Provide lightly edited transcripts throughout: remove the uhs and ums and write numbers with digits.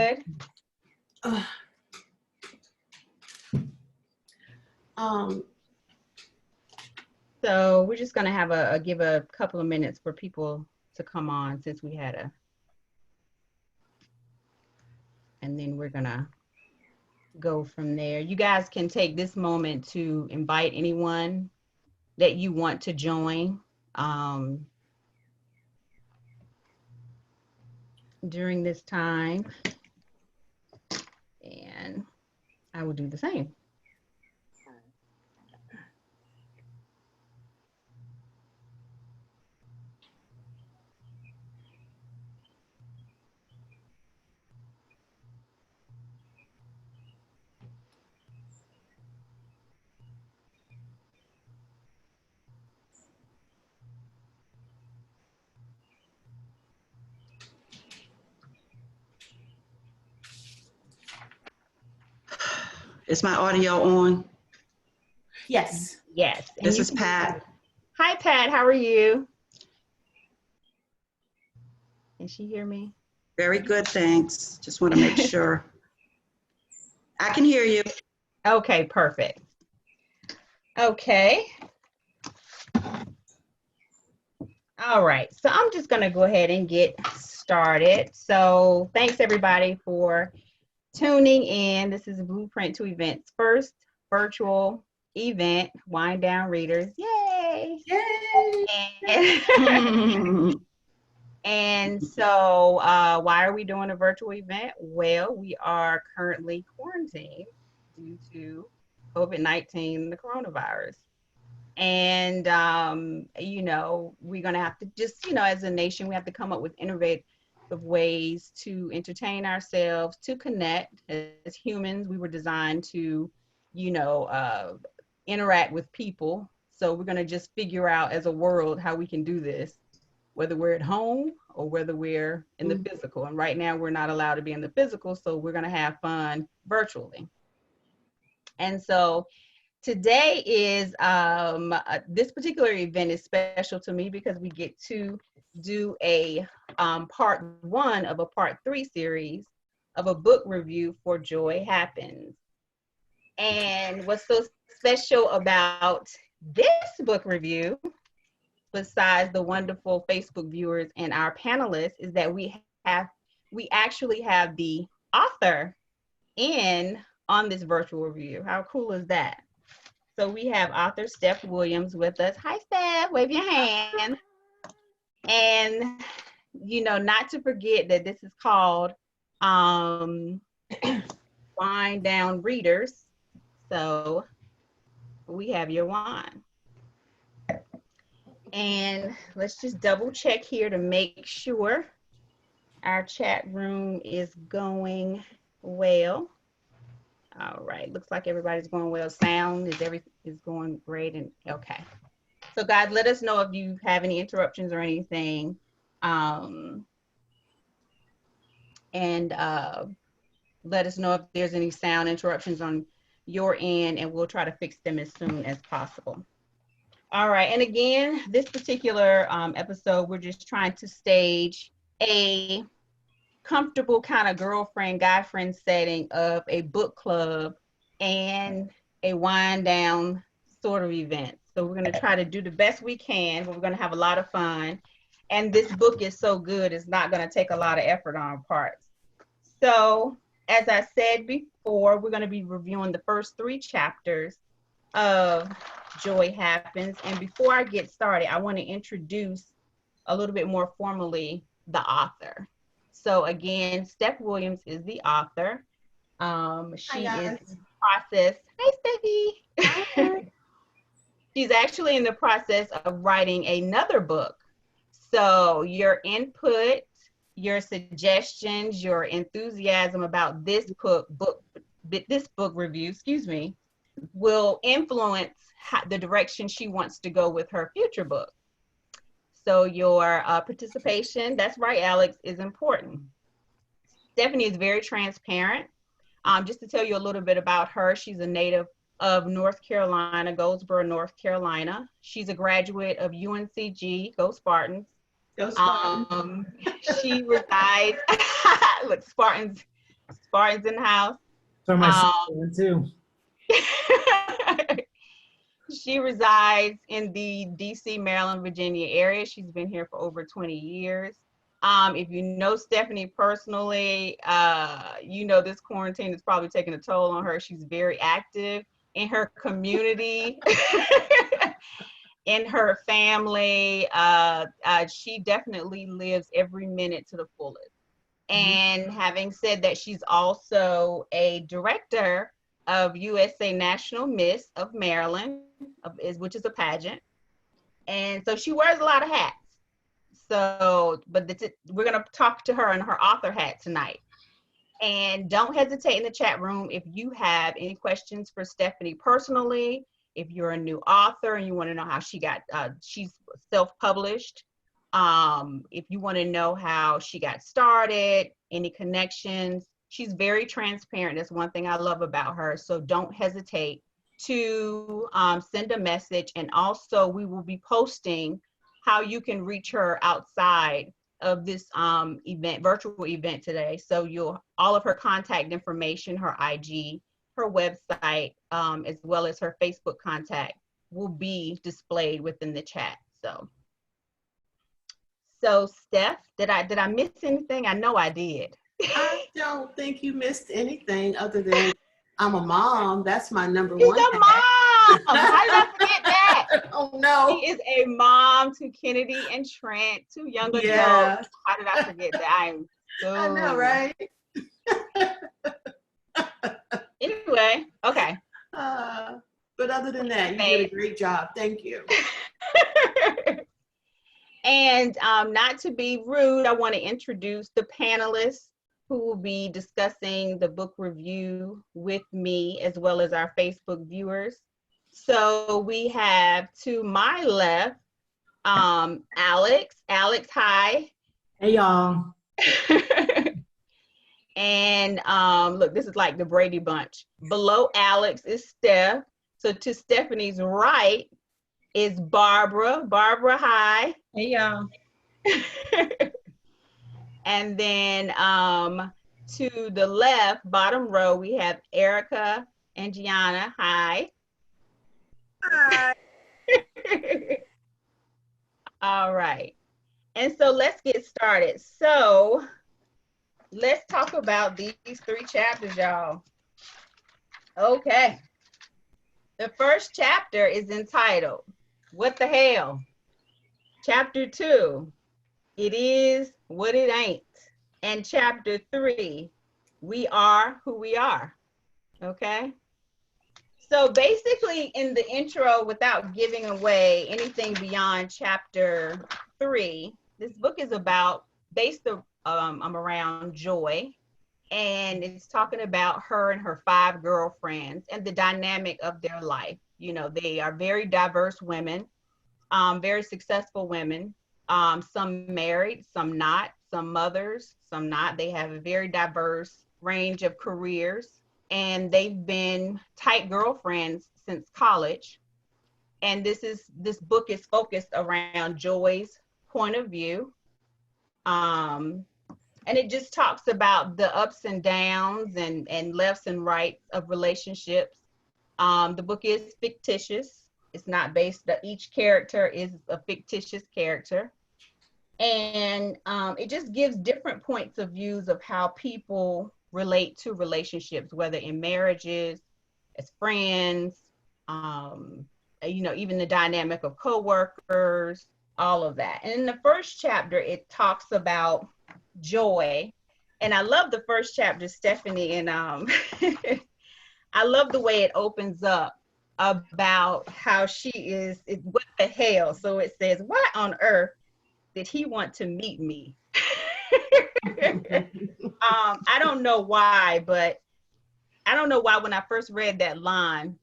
good. So we're just gonna have give a couple of minutes for people to come on since we had and then we're gonna go from there. You guys can take this moment to invite anyone that you want to join during this time, and I will do the same. Is my audio on? Yes. Yes. This is Pat. Hi, Pat. How are you? Can she hear me? Very good, thanks. Just want to make sure. I can hear you. Okay, perfect. Okay. All right, so I'm just gonna go ahead and get started. So thanks everybody for tuning in. This is Blueprint to Events' first virtual event, Wind Down Readers. Yay! Yay! And so why are we doing a virtual event? Well, we are currently quarantined due to COVID-19, the coronavirus. And, you know, we're going to have to just, you know, as a nation, we have to come up with innovative ways to entertain ourselves, to connect. As humans, we were designed to, you know, interact with people. So we're going to just figure out as a world how we can do this, whether we're at home or whether we're in the physical. And right now we're not allowed to be in the physical, so we're going to have fun virtually. And so today is, this particular event is special to me because we get to do a part 1 of a part 3 series of a book review for Joy Happens. And what's so special about this book review, besides the wonderful Facebook viewers and our panelists, is that we actually have the author on this virtual review. How cool is that? So we have author Stef Williams with us. Hi, Stef, wave your hand. And, you know, not to forget that this is called Wind Down Readers. So we have your wine. And let's just double check here to make sure our chat room is going well. All right, looks like everybody's going well. Sound is going great, and okay. So guys, let us know if you have any interruptions or anything. And let us know if there's any sound interruptions on your end, and we'll try to fix them as soon as possible. All right, and again, this particular episode, we're just trying to stage a comfortable kind of girlfriend, guy friend setting of a book club and a wind down sort of event. So we're going to try to do the best we can, but we're going to have a lot of fun. And this book is so good, it's not going to take a lot of effort on our parts. So as I said before, we're going to be reviewing the first 3 chapters of Joy Happens. And before I get started, I want to introduce a little bit more formally the author. So again, Stef Williams is the author. She is in the process. Hey, Steffi. She's actually in the process of writing another book. So your input, your suggestions, your enthusiasm about this book review, will influence the direction she wants to go with her future book. So your participation, that's right, Alex, is important. Stephanie is very transparent. Just to tell you a little bit about her, she's a native of North Carolina, Goldsboro, North Carolina. She's a graduate of UNCG, go Spartans. Go Spartans. She resides, look, Spartans, Spartans in the house. For my sister too. She resides in the DC, Maryland, Virginia area. She's been here for over 20 years. If you know Stephanie personally, you know this quarantine is probably taking a toll on her. She's very active in her community, in her family. She definitely lives every minute to the fullest. And having said that, she's also a director of USA National Miss of Maryland, which is a pageant. And so she wears a lot of hats. So, but we're going to talk to her in her author hat tonight. And don't hesitate in the chat room if you have any questions for Stephanie personally. If you're a new author and you want to know how she's self-published. If you want to know how she got started, any connections, she's very transparent. That's one thing I love about her. So don't hesitate to send a message. And also we will be posting how you can reach her outside of this virtual event today. So all of her contact information, her IG, her website, as well as her Facebook contact will be displayed within the chat. So Steph, did I miss anything? I know I did. I don't think you missed anything other than I'm a mom. That's my number She's one. a mom. How did I forget that? Oh no. She is a mom to Kennedy and Trent, two young adults. How did I forget that? I know, right? Anyway, okay. But other than that, you did a great job. Thank you. And not to be rude, I want to introduce the panelists who will be discussing the book review with me, as well as our Facebook viewers. So we have to my left, Alex. Alex, hi. Hey, y'all. And look, this is like the Brady Bunch. Below Alex is Steph. So to Stephanie's right is Barbara. Barbara, hi. Hey, y'all. And then to the left, bottom row, we have Erica and Gianna. Hi. Hi. All right. And so let's get started. So let's talk about these 3 chapters, y'all. Okay. The first chapter is entitled, What the Hell? Chapter 2, It Is What It Ain't. And chapter 3, We Are Who We Are. Okay. So basically in the intro, without giving away anything beyond chapter 3, this book is based around Joy. And it's talking about her and her 5 girlfriends and the dynamic of their life. You know, they are very diverse women, very successful women, some married, some not, some mothers, some not. They have a very diverse range of careers, and they've been tight girlfriends since college. And this book is focused around Joy's point of view. And it just talks about the ups and downs and lefts and rights of relationships. The book is fictitious. It's not based, each character is a fictitious character. And it just gives different points of views of how people relate to relationships, whether in marriages, as friends, you know, even the dynamic of coworkers, all of that. And in the first chapter, it talks about Joy. And I love the first chapter, Stephanie, and I love the way it opens up about how she is, what the hell? So it says, why on earth did he want to meet me? I don't know why, but I don't know why when I first read that line,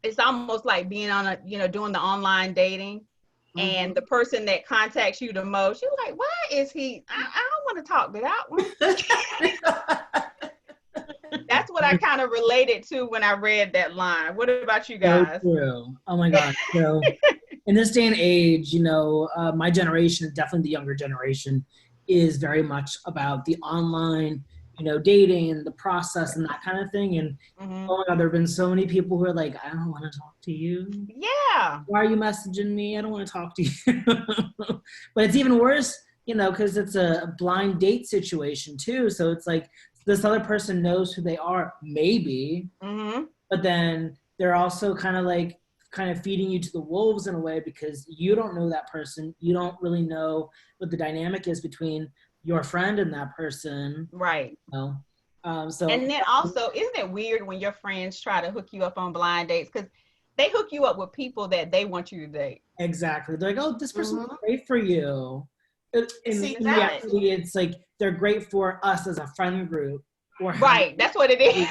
it's almost like being on doing the online dating. And the person that contacts you the most, you're like, why is he? I don't want to talk to that one. That's what I kind of related to when I read that line. What about you guys? So true. Oh my God. So in this day and age, you know, my generation, definitely the younger generation, is very much about the online dating and the process and that kind of thing. And Mhm. oh my God, there have been so many people who are like, I don't want to talk to you. Yeah. Why are you messaging me? I don't want to talk to you. But it's even worse, because it's a blind date situation too. So it's like this other person knows who they are, maybe, Mhm. but then they're also kind of feeding you to the wolves in a way because you don't know that person. You don't really know what the dynamic is between your friend and that person. Right. So And then also, isn't it weird when your friends try to hook you up on blind dates? Because they hook you up with people that they want you to date. exactly. They're like, oh, this person Mhm. was great for you. In See, that reality, it's like they're great for us as a friend group or how Right. That's what it is.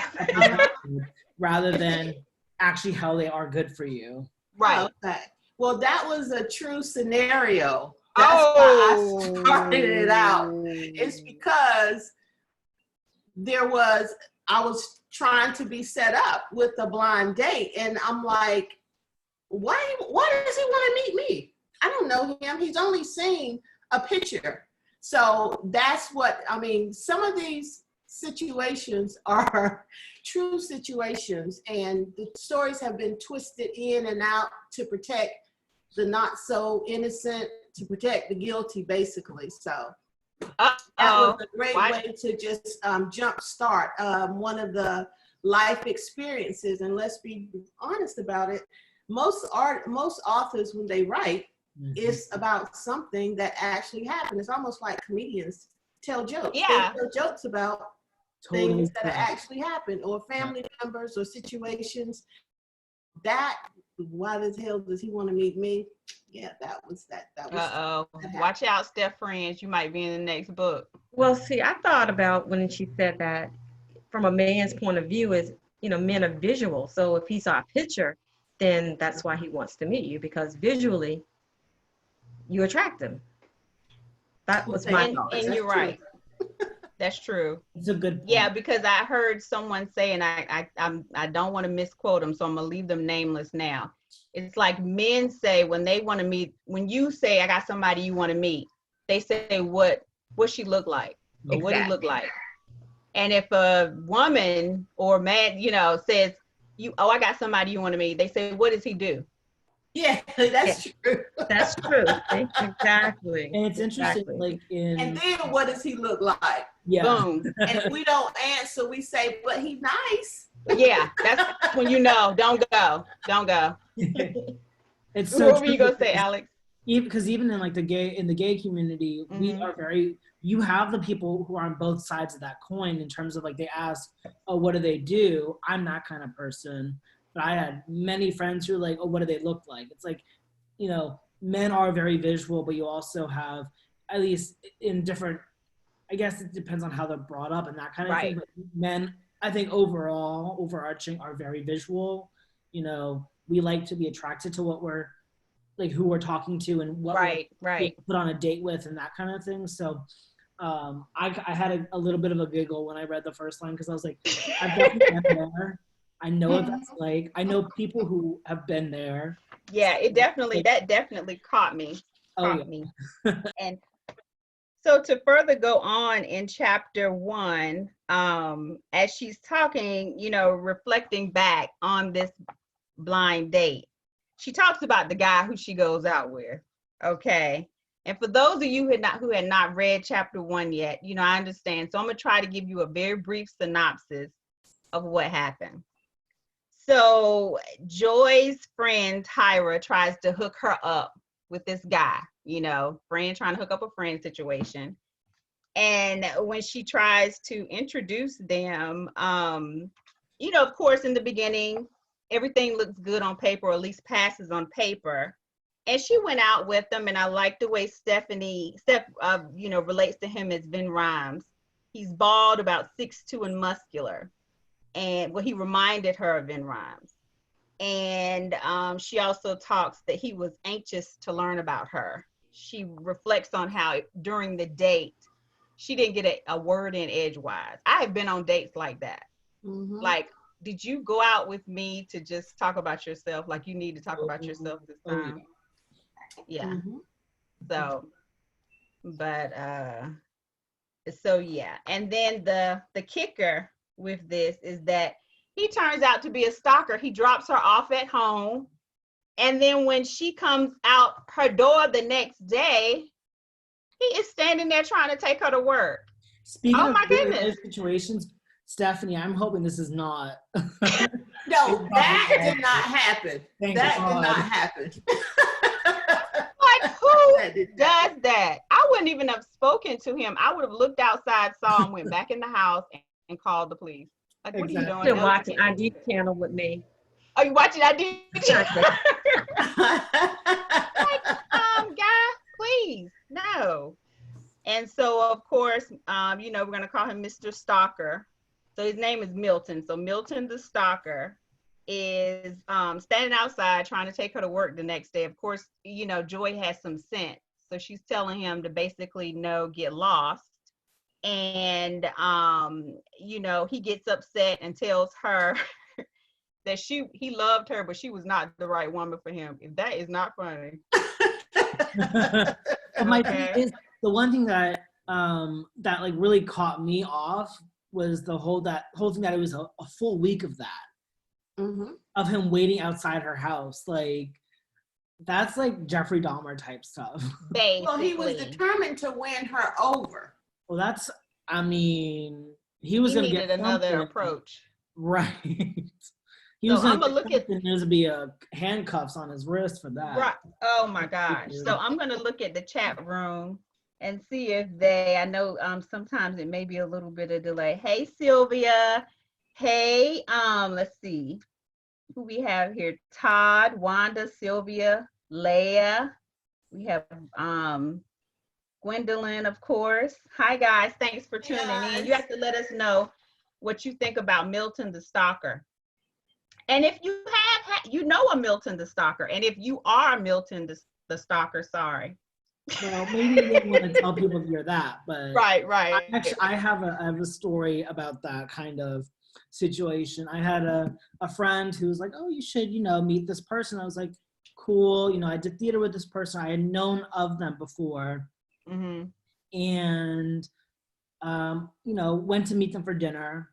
rather than actually how they are good for you. Right. okay. Well, that was a true scenario. That's why Oh. I started it out. It's because I was trying to be set up with a blind date, and I'm like, why does he want to meet me? I don't know him. He's only seen a picture. So that's what I mean. Some of these situations are true situations, and the stories have been twisted in and out to protect the not so innocent, to protect the guilty, basically. So that was a great way to just jumpstart one of the life experiences. And let's be honest about it. Most authors, when they write, it's about something that actually happened. It's almost like comedians tell jokes. Yeah. They tell jokes about Totally things that actually happened, or family members, or situations. That, why the hell does he want to meet me? Yeah, that was. Watch out, Stef friends. You might be in the next book. Well, see, I thought about when she said that from a man's point of view is, men are visual. So if he saw a picture, then that's why he wants to meet you because visually you attract him. That was my thought. And you're right. That's true. It's a good point. Yeah, because I heard someone say, and I don't want to misquote them, so I'm gonna leave them nameless now. It's like men say when they want to meet, when you say I got somebody you want to meet, they say what she look like or what he look like. And if a woman or man, says I got somebody you want to meet, they say what does he do? Yeah, that's true. That's true. Exactly. And it's interesting, and then what does he look like? Yeah. Boom. And if we don't answer, we say, but he's nice. Yeah, that's when don't go. It's so what were you gonna say, Alex? Because even in the gay community, we are you have the people who are on both sides of that coin in terms of they ask, oh, what do they do? I'm that kind of person. But I had many friends who were like, oh, what do they look like? It's like, men are very visual, but you also have, at least in different, I guess it depends on how they're brought up and that kind of thing. But men, I think overarching, are very visual. We like to be attracted to what we're, who we're talking to and what we're put on a date with and that kind of thing. So I had a little bit of a giggle when I read the first line because I was like, I've definitely been there. I know what that's like. I know people who have been there. Yeah, that definitely caught me. And so to further go on in chapter 1, as she's talking, reflecting back on this blind date, she talks about the guy who she goes out with. Okay. And for those of you who had not read chapter 1 yet, I understand. So I'm going to try to give you a very brief synopsis of what happened. So Joy's friend Tyra tries to hook her up with this guy, friend trying to hook up a friend situation. And when she tries to introduce them, of course, in the beginning, everything looks good on paper, or at least passes on paper. And she went out with them, and I like the way Steph relates to him as Vin Rhymes. He's bald, about 6'2", and muscular. And he reminded her of Vin Rhymes. And she also talks that he was anxious to learn about her. She reflects on how during the date, she didn't get a word in edgewise. I have been on dates like that. Mm-hmm. Like, did you go out with me to just talk about yourself? Like, you need to talk about yourself this time. Yeah. So, but So yeah, and then the kicker with this is that he turns out to be a stalker. He drops her off at home, and then when she comes out her door the next day, he is standing there trying to take her to work. Speaking Oh of my goodness. those situations, Stephanie, I'm hoping this is not. No, that did not happen. Thank That God. did not happen. Like, who That did does happen. that? I wouldn't even have spoken to him. I would have looked outside, saw him, went back in the house, and called the police. Like, what are you Exactly. doing? Been watching ID channel with me. Are you watching ID? Guy, please, no. And so, of course, we're going to call him Mr. Stalker. So his name is Milton. So Milton the Stalker is standing outside trying to take her to work the next day. Of course, Joy has some sense. So she's telling him to basically get lost. And, he gets upset and tells her that he loved her, but she was not the right woman for him. If that is not funny. But my thing is, the one thing that that like really caught me off was the whole thing that it was a full week of that. Mm-hmm. Of him waiting outside her house. Like, that's like Jeffrey Dahmer type stuff. Basically. Well, he was determined to win her over. Well, he was going to get another something. approach. Right. He was I'm going gonna look at there's to be handcuffs on his wrist for that. Right. Oh my gosh. So I'm gonna look at the chat room and see if I know sometimes it may be a little bit of delay. Hey Sylvia. Hey, let's see who we have here. Todd, Wanda, Sylvia, Leah. We have Gwendolyn, of course. Hi guys, thanks for tuning in. You have to let us know what you think about Milton the Stalker. And if you a Milton the Stalker, and if you are Milton the Stalker, sorry. Well, maybe you don't want to tell people you're that, but right. I have a story about that kind of situation. I had a friend who was like, "Oh, you should, meet this person." I was like, "Cool." I did theater with this person. I had known of them before, and went to meet them for dinner.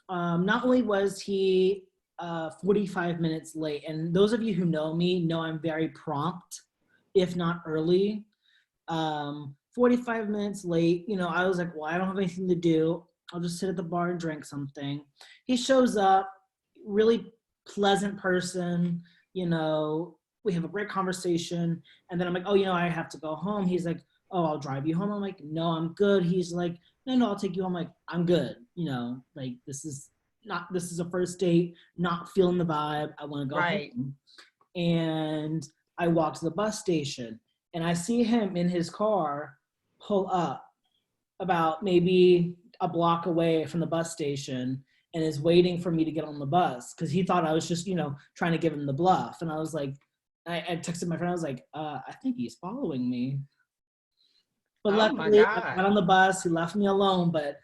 Not only was he 45 minutes late, and those of you who know me know I'm very prompt, if not early. 45 minutes late, I was like, well, I don't have anything to do. I'll just sit at the bar and drink something. He shows up, really pleasant person, we have a great conversation. And then I'm like, oh, I have to go home. He's like, oh, I'll drive you home. I'm like, no, I'm good. He's like, no, I'll take you home. I'm like, I'm good. Like, this is a first date, not feeling the vibe. I want to go home. And I walk to the bus station and I see him in his car pull up about maybe a block away from the bus station and is waiting for me to get on the bus because he thought I was just, trying to give him the bluff. And I was like, I texted my friend, I was like, I think he's following me. But luckily, I got on the bus, he left me alone, but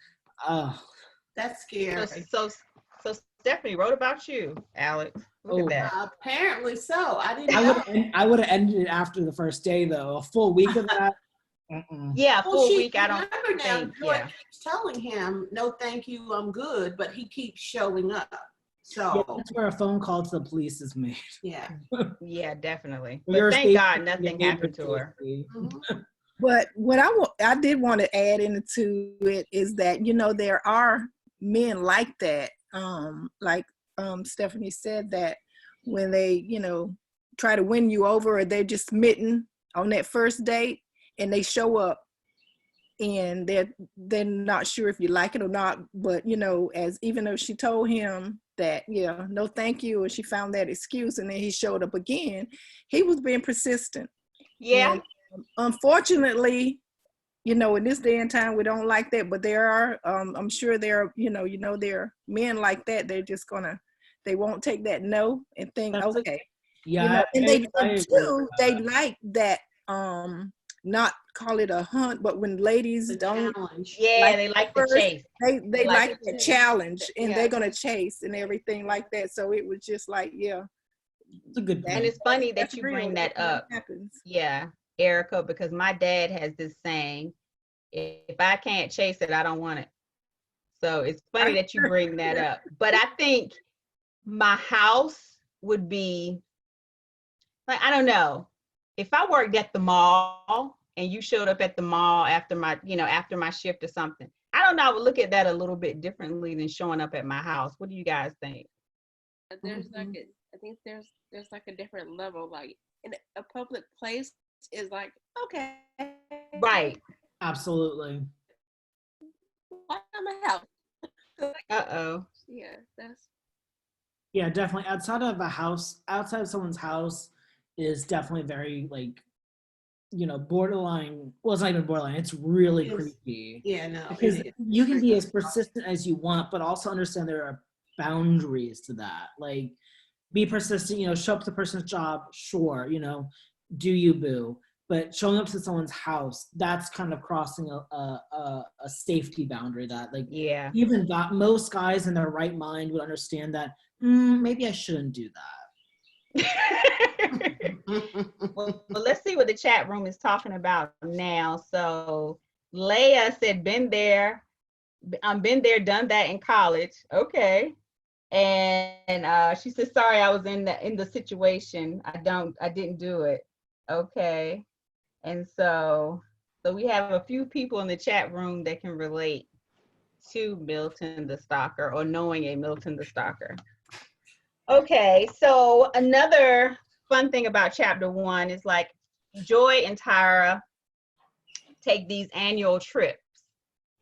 that's scary. So Stephanie wrote about you, Alex. Look at that. Apparently so. I didn't know. I would have ended it after the first day, though. A full week of that. Yeah, full week. I don't think. Joy keeps telling him, no, thank you, I'm good, but he keeps showing up. So that's where a phone call to the police is made. Yeah. Yeah, definitely. But thank God nothing happened to her. But what I did want to add into it is that, there are men like that. Like Stephanie said, that when they, try to win you over, or they're just smitten on that first date and they show up and they're not sure if you like it or not, but even though she told him that, no thank you, and she found that excuse, and then he showed up again, he was being persistent. Yeah. And unfortunately, in this day and time, we don't like that, but there are, I'm sure there are, there are men like that. They're just they won't take that no and think, okay. Yeah. And they like that, not call it a hunt, but when ladies don't. Yeah, they like the chase. They like the challenge, and they're going to chase and everything like that. So it was just like, it's a good point. And it's funny that you bring that up. Yeah, Erica, because my dad has this saying, If I can't chase it, I don't want it. So it's funny that you bring that up. But I think my house would be like, I don't know. If I worked at the mall and you showed up at the mall after my, after my shift or something, I don't know, I would look at that a little bit differently than showing up at my house. What do you guys think? There's like I think there's like a different level. Like in a public place is like, okay. Right. Absolutely. Why am I house? Uh-oh. Yeah, that's Yeah, definitely. Outside of someone's house is definitely very like, borderline. Well, it's not even borderline. It's really creepy. Yeah, no. Because you can be as persistent as you want, but also understand there are boundaries to that. Like, be persistent. Show up to the person's job. Sure, do you, boo? But showing up to someone's house, that's kind of crossing a safety boundary that, like, Yeah. even most guys in their right mind would understand that maybe I shouldn't do that. Well, let's see what the chat room is talking about now. So Leah said, been there, done that in college. Okay. And she said, sorry, I was in the situation. I didn't do it. Okay. And so we have a few people in the chat room that can relate to Milton the Stalker, or knowing a Milton the Stalker. Okay, so another fun thing about chapter 1 is like Joy and Tyra take these annual trips,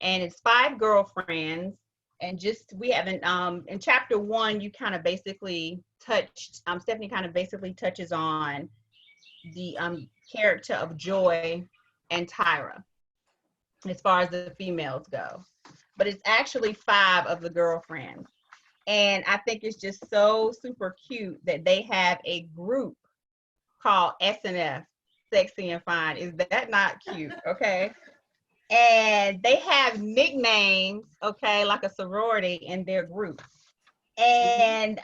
and it's 5 girlfriends. And we haven't in chapter 1 you kind of basically touched Stephanie kind of basically touches on the character of Joy and Tyra as far as the females go, but it's actually 5 of the girlfriends. And I think it's just so super cute that they have a group called S&F, Sexy and Fine. Is that not cute? Okay. And they have nicknames, okay, like a sorority in their group. And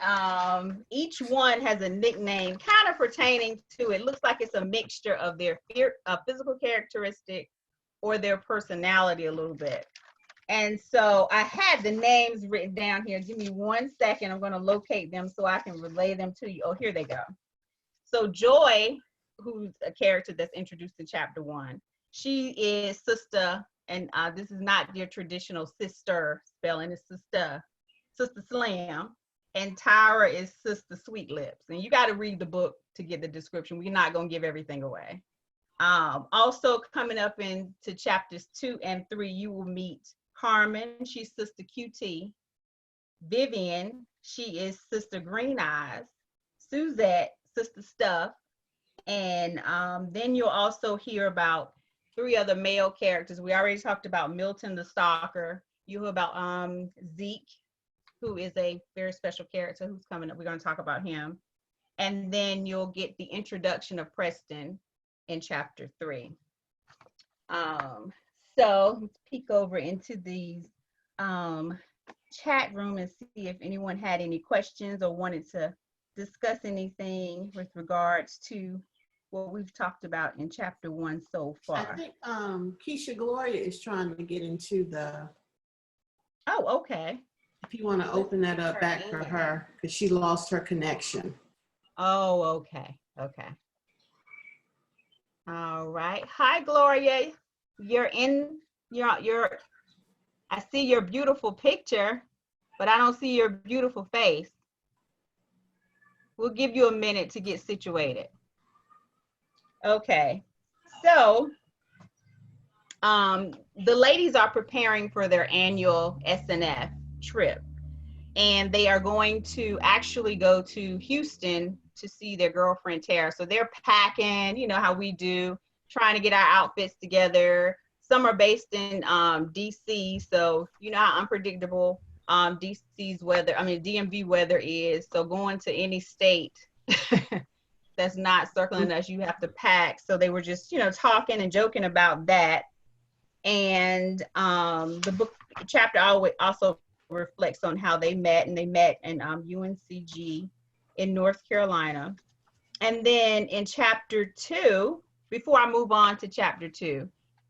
each one has a nickname kind of pertaining to, it looks like it's a mixture of their physical characteristic or their personality a little bit. And so I had the names written down here. Give me 1 second. I'm going to locate them so I can relay them to you. Oh, here they go. So Joy, who's a character that's introduced in chapter 1, she is Sister, and this is not your traditional sister spelling, it's Sister Slam. And Tyra is Sister Sweet Lips. And you got to read the book to get the description. We're not going to give everything away. Also coming up into chapters 2 and 3, you will meet Carmen, she's Sister QT. Vivian, she is Sister Green Eyes. Suzette, Sister Stuff. And then you'll also hear about 3 other male characters. We already talked about Milton the Stalker. You hear about Zeke, who is a very special character who's coming up. We're going to talk about him. And then you'll get the introduction of Preston in chapter 3. So let's peek over into the chat room and see if anyone had any questions or wanted to discuss anything with regards to what we've talked about in chapter 1 so far. I think Keisha Gloria is trying to get into the. Oh, okay. If you want to open that up back for her, because she lost her connection. Oh, okay. Okay. All right. Hi, Gloria. You're I see your beautiful picture, but I don't see your beautiful face. We'll give you a minute to get situated. Okay. So, the ladies are preparing for their annual S&F trip, and they are going to actually go to Houston to see their girlfriend Tara. So they're packing, you know how we do, trying to get our outfits together. Some are based in DC, so you know how unpredictable DC's weather, DMV weather is. So going to any state that's not circling us, you have to pack. So they were just, talking and joking about that. And the book chapter also reflects on how they met, and they met in UNCG in North Carolina. And then in chapter 2, before I move on to chapter 2,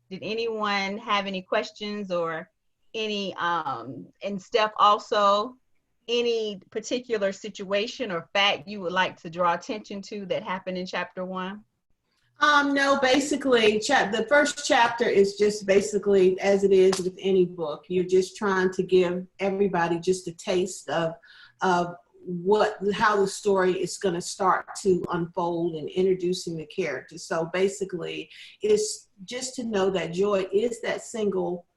Did anyone have any questions or any, and Steph also, any particular situation or fact you would like to draw attention to that happened in chapter 1? No, basically, the first chapter is just basically as it is with any book. You're just trying to give everybody just a taste of how the story is going to start to unfold and introducing the characters. So basically, it's just to know that Joy is that single.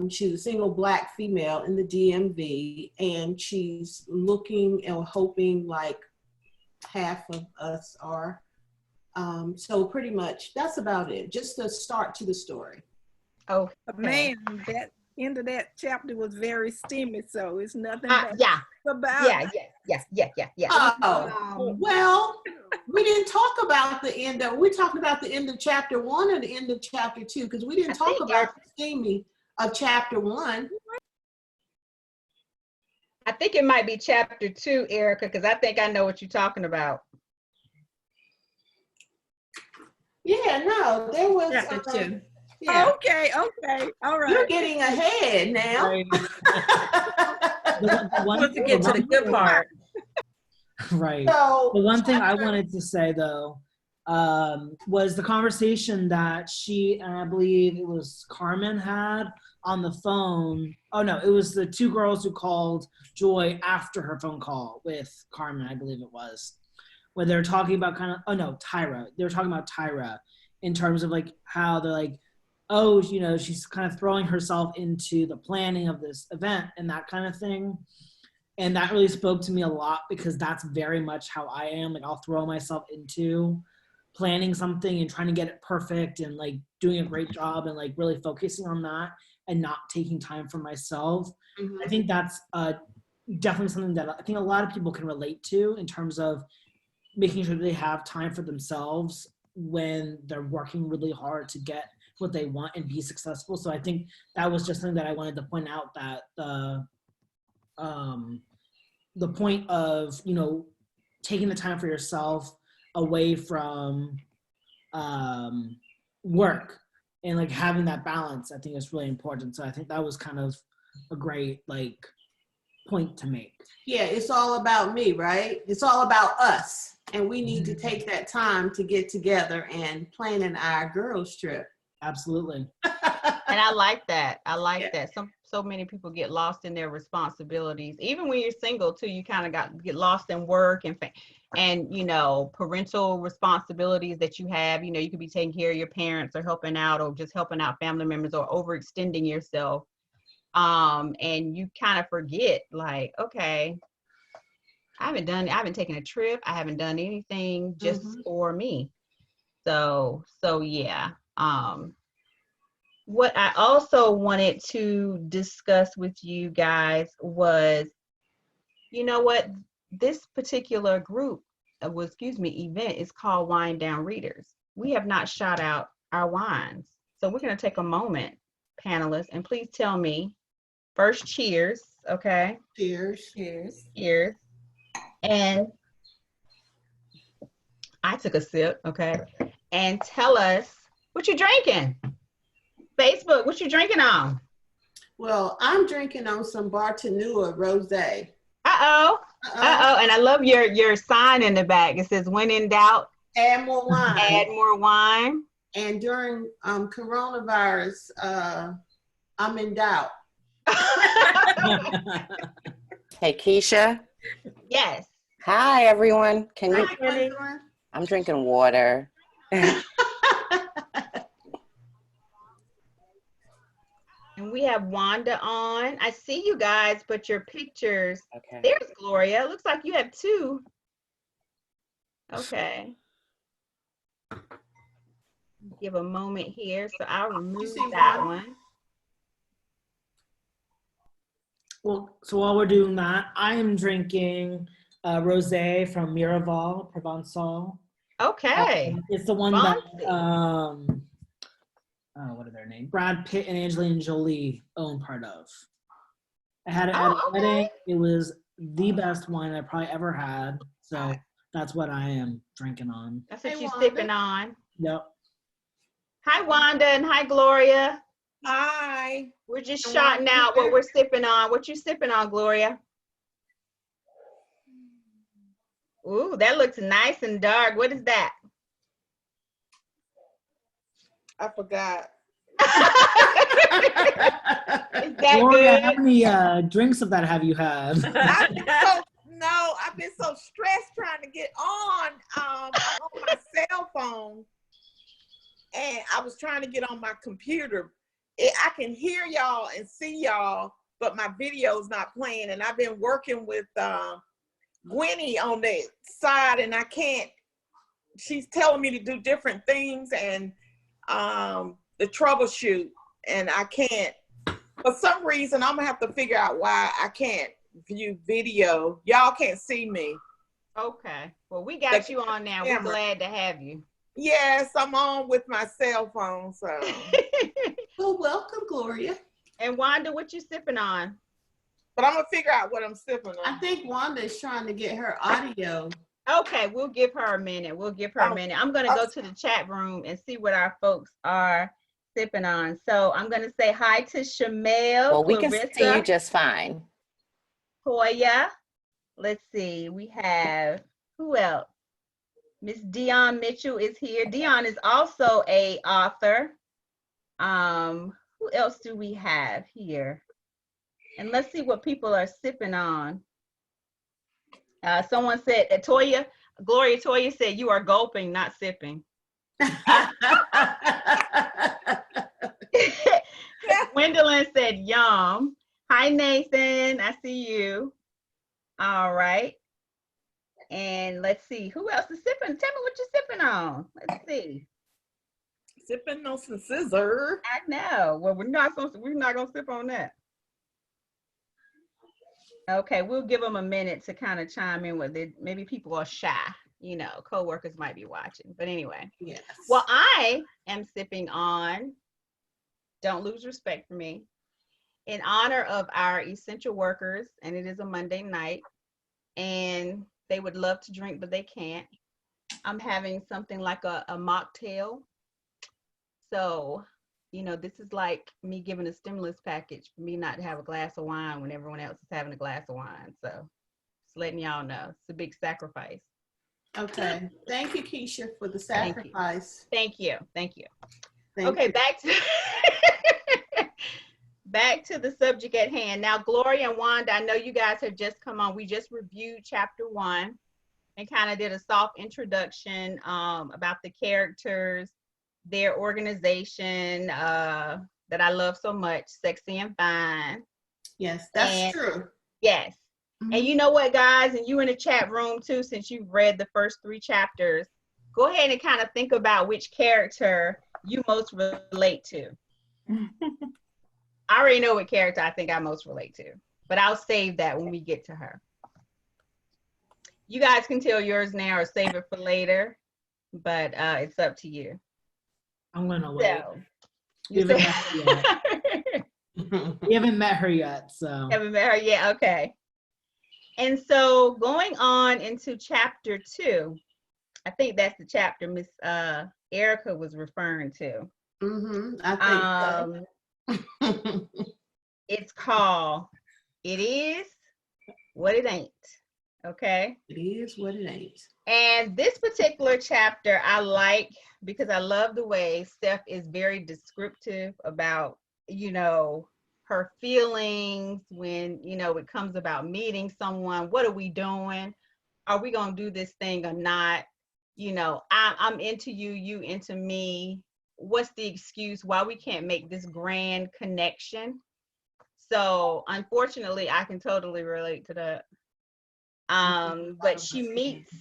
She's a single Black female in the DMV, and she's looking and hoping like half of us are. So pretty much that's about it. Just a start to the story. Oh, Man, that end of that chapter was very steamy, so it's nothing yeah, about yeah. Well, we didn't talk about the end of, we talked about the end of chapter 1 and the end of chapter 2, because we didn't talk about the steamy of chapter 1. I think it might be chapter 2, Erica, because I think I know what you're talking about. Yeah, no, there was Chapter 2. Yeah. Okay, all right. You're getting ahead now. Right. Once we get to the good part. Right. So, The one thing I wanted to say though was the conversation that she and I believe it was Carmen had on the phone. Oh no, it was the two girls who called Joy after her phone call with Carmen, I believe it was, where they're talking about Tyra. They were talking about Tyra in terms of like how they're like, oh, you know, she's kind of throwing herself into the planning of this event and that kind of thing. And that really spoke to me a lot because that's very much how I am. Like I'll throw myself into planning something and trying to get it perfect and like doing a great job and like really focusing on that and not taking time for myself. Mhm. I think that's definitely something that I think a lot of people can relate to in terms of making sure they have time for themselves when they're working really hard to get what they want and be successful. So I think that was just something that I wanted to point out, that the point of, you know, taking the time for yourself away from work and like having that balance, I think is really important. So I think that was kind of a great like point to make. Yeah, it's all about me, right? It's all about us. And we need to take that time to get together and planning our girls' trip. Absolutely. And I like that. I like that. So many people get lost in their responsibilities. Even when you're single too, you kind of get lost in work and you know, parental responsibilities that you have. You know, you could be taking care of your parents or helping out or just helping out family members or overextending yourself. And you kind of forget like, okay, I haven't taken a trip. I haven't done anything just for me. So yeah. What I also wanted to discuss with you guys was, you know what, this particular event is called Wine Down Readers. We have not shot out our wines. So we're going to take a moment, panelists, and please tell me, first cheers, okay? Cheers. Cheers. And I took a sip, okay? And tell us what you're drinking. Facebook, what you drinking on? Well, I'm drinking on some Bartanua Rosé. Uh-oh. And I love your sign in the back. It says, when in doubt, add more wine. Add more wine. And during coronavirus, I'm in doubt. Hey, Keisha. Yes. Hi, everyone. Can you? Hi, everyone. I'm drinking water. And we have Wanda on. I see you guys, but your pictures. Okay. There's Gloria. Looks like you have two. Okay. Give a moment here. So I'll remove that one. Well, so while we're doing that, I am drinking rosé from Miraval Provençal. Okay. It's the one that what are their names? Brad Pitt and Angelina Jolie own part of. I had it at a wedding. It was the best wine I probably ever had. So that's what I am drinking on. That's what you're sipping on. Yep. Hi, Wanda, and hi, Gloria. Hi. We're just shouting out what we're sipping on. What you sipping on, Gloria? Ooh, that looks nice and dark. What is that? I forgot. Is that Gloria, how good? many drinks of that have you had? I've been so stressed trying to get on. I'm on my cell phone, and I was trying to get on my computer. I can hear y'all and see y'all, but my video's not playing. And I've been working with Gwenny on the side, and I can't. She's telling me to do different things and the troubleshoot, and I can't. For some reason, I'm gonna have to figure out why I can't view video. Y'all can't see me. Okay. Well, we got you on now. We're glad to have you. Yes, I'm on with my cell phone, so. Well, welcome, Gloria. And Wanda, what you sipping on? But I'm gonna figure out what I'm sipping on. I think Wanda is trying to get her audio. Okay, we'll give her a minute. We'll give her a minute. I'm gonna go to the chat room and see what our folks are sipping on. So I'm gonna say hi to Shamel, Well, we Clarissa, can see you just fine. Toya. Let's see. We have who else? Miss Dion Mitchell is here. Dion is also a author. Who else do we have here? And let's see what people are sipping on. Someone said, Toya, Gloria Toya said, you are gulping, not sipping. Gwendolyn said, yum. Hi, Nathan. I see you. All right. And let's see, who else is sipping? Tell me what you're sipping on. Let's see. Sipping on some scissor. I know. Well, we're not gonna sip on that. Okay, we'll give them a minute to kind of chime in with it. Maybe people are shy, you know, coworkers might be watching. But anyway. Yes. Well, I am sipping on Don't Lose Respect for Me in honor of our essential workers, and it is a Monday night, and they would love to drink, but they can't. I'm having something like a mocktail. So, you know, this is like me giving a stimulus package for me not to have a glass of wine when everyone else is having a glass of wine. So, just letting y'all know, it's a big sacrifice. Okay. Thank you, Keisha, for the sacrifice. Thank you. Thank you. Thank Okay, you. back to the subject at hand. Now, Gloria and Wanda, I know you guys have just come on. We just reviewed chapter 1 and kind of did a soft introduction about the characters, their organization that I love so much, Sexy and Fine. Yes, that's true. Yes. Mm-hmm. And you know what, guys, and you in the chat room too, since you've read the first 3 chapters, go ahead and kind of think about which character you most relate to. I already know what character I think I most relate to, but I'll save that when we get to her. You guys can tell yours now or save it for later, but it's up to you. I'm gonna wait. So, we haven't met her yet, so. Haven't met her yet, okay. And so going on into chapter 2, I think that's the chapter Miss Erica was referring to. Mm-hmm. I think so. It's called It Is What It Ain't. Okay. It is what it ain't. And this particular chapter I like because I love the way Stef is very descriptive about, you know, her feelings when, you know, it comes about meeting someone. What are we doing? Are we going to do this thing or not? You know, I'm into you, you into me. What's the excuse why we can't make this grand connection? So unfortunately, I can totally relate to that. But she meets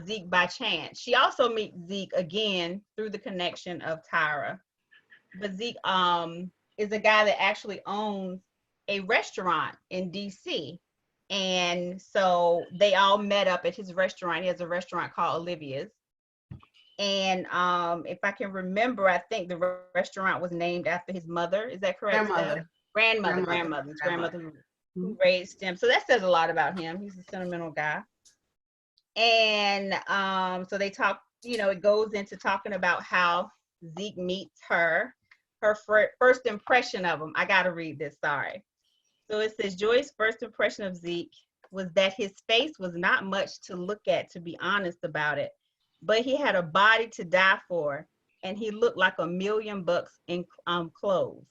Zeke by chance. She also meets Zeke again through the connection of Tyra. But Zeke is a guy that actually owns a restaurant in DC. And so they all met up at his restaurant. He has a restaurant called Olivia's. And if I can remember, I think the restaurant was named after his mother. Is that correct? Grandmother who raised him. So that says a lot about him. He's a sentimental guy. And so they talk, you know, it goes into talking about how Zeke meets her. Her first impression of him. I gotta read this. Sorry. So it says Joy's first impression of Zeke was that his face was not much to look at, to be honest about it, but he had a body to die for, and he looked like $1,000,000 in clothes.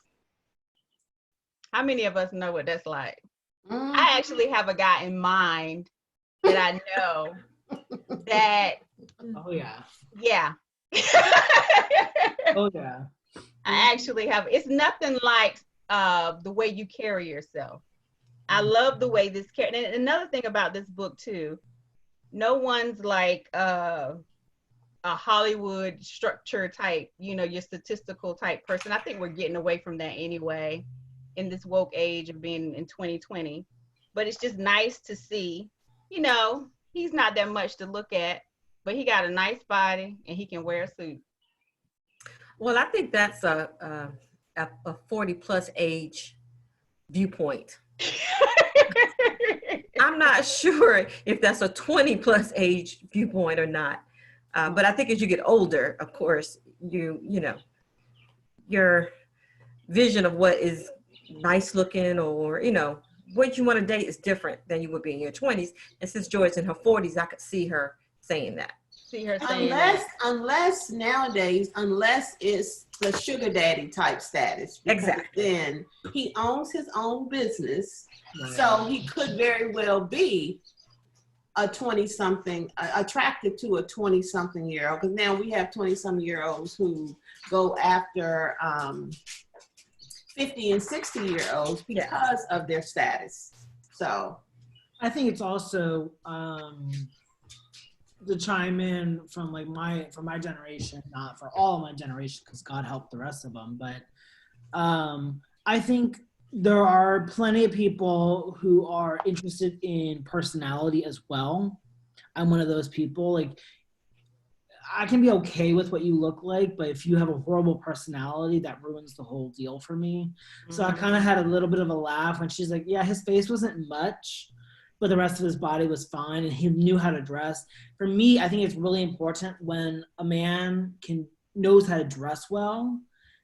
How many of us know what that's like? I actually have a guy in mind that I know that, Oh yeah. yeah. Oh yeah. I actually have, it's nothing like the way you carry yourself. I love the way this character, and another thing about this book too, no one's like a Hollywood structure type, your statistical type person. I think we're getting away from that anyway in this woke age of being in 2020. But it's just nice to see, he's not that much to look at, but he got a nice body and he can wear a suit. Well, I think that's a 40 plus age viewpoint. I'm not sure if that's a 20 plus age viewpoint or not. But I think as you get older, of course, your vision of what is nice looking or, what you want to date is different than you would be in your 20s. And since Joy's in her 40s, I could see her saying that. Unless nowadays, unless it's the sugar daddy type status. Exactly. Then he owns his own business. Right. So he could very well be a 20-something, attracted to a 20-something-year-old. Because now we have 20-some-year-olds who go after 50 and 60-year-olds because of their status. So I think it's also to chime in from for my generation, not for all of my generation, because God help the rest of them. But I think there are plenty of people who are interested in personality as well. I'm one of those people. Like, I can be okay with what you look like, but if you have a horrible personality, that ruins the whole deal for me. Mm-hmm. So I kind of had a little bit of a laugh when she's like, yeah, his face wasn't much, but the rest of his body was fine and he knew how to dress. For me, I think it's really important when a man knows how to dress well.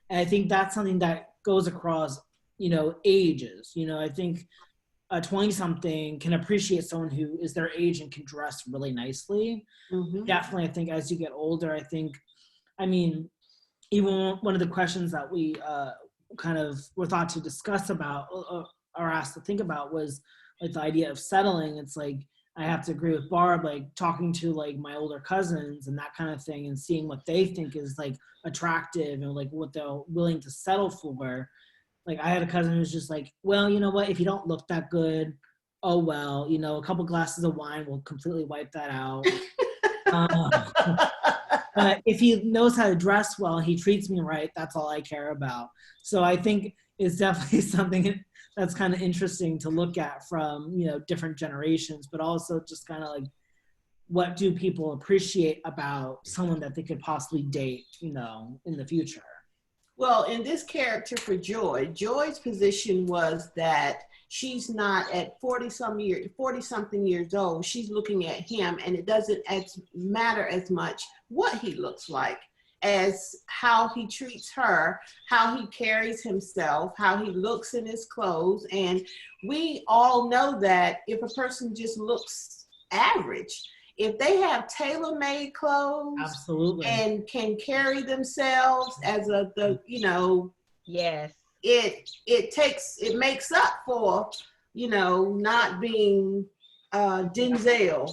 And I think that's something that goes across, ages. I think a 20-something can appreciate someone who is their age and can dress really nicely. Mm-hmm. Definitely, I think as you get older, even one of the questions that we kind of were thought to discuss about or asked to think about was like the idea of settling. It's like, I have to agree with Barb, like talking to like my older cousins and that kind of thing and seeing what they think is like attractive and like what they're willing to settle for. Like I had a cousin who's just like, well, you know what, if you don't look that good, oh well, a couple glasses of wine will completely wipe that out. But if he knows how to dress well, he treats me right, that's all I care about. So I think it's definitely something that's kind of interesting to look at from, different generations, but also just kind of like, what do people appreciate about someone that they could possibly date, in the future? Well, in this character for Joy's position was that she's not at 40-something years old. She's looking at him, and it doesn't matter as much what he looks like as how he treats her, how he carries himself, how he looks in his clothes. And we all know that if a person just looks average, if they have tailor-made clothes, absolutely, and can carry themselves as yes, it makes up for, not being Denzel.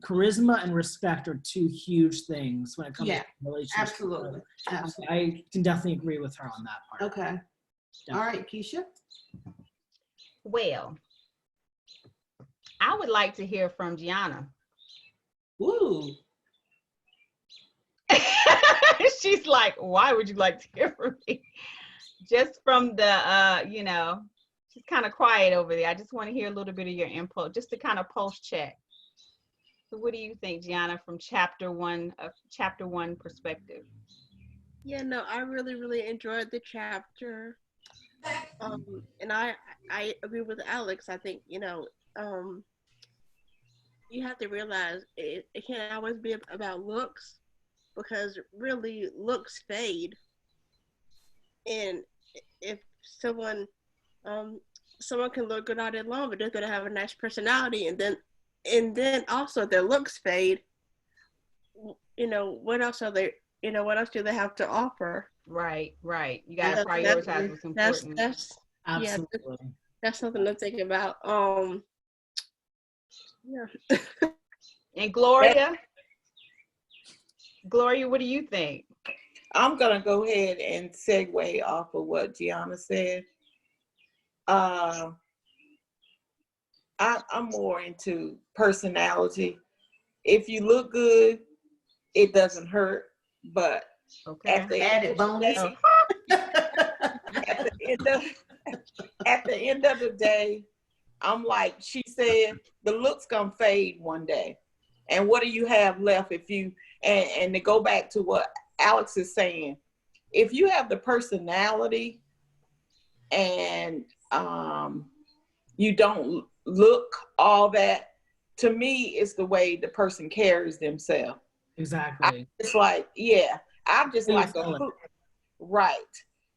Charisma and respect are two huge things when it comes to relationships. Absolutely. I can definitely agree with her on that part. Okay. Definitely. All right, Keisha. Well, I would like to hear from Gianna. Ooh. She's like, why would you like to hear from me? Just from the, she's kind of quiet over there. I just want to hear a little bit of your input, just to kind of pulse check. So what do you think, Gianna, from chapter one perspective? Yeah, no, I really, really enjoyed the chapter. And I agree with Alex. I think, you have to realize it can't always be about looks, because really looks fade. And if someone can look good all day long, but they're gonna have a nice personality, and then also their looks fade. What else are they? What else do they have to offer? Right, right. You gotta That's prioritize what's that's important. that's yeah, Absolutely. that's something to think about. Yeah. And Gloria, what do you think? I'm gonna go ahead and segue off of what Gianna said. I'm more into personality. If you look good, it doesn't hurt. But Okay. at the Added bonus. at the end of the day, I'm like she said, the looks gonna fade one day. And what do you have left if you and to go back to what Alex is saying, if you have the personality and you don't look all that, to me, it's the way the person carries themselves. Exactly. It's like, yeah, I'm just like a hook. Right.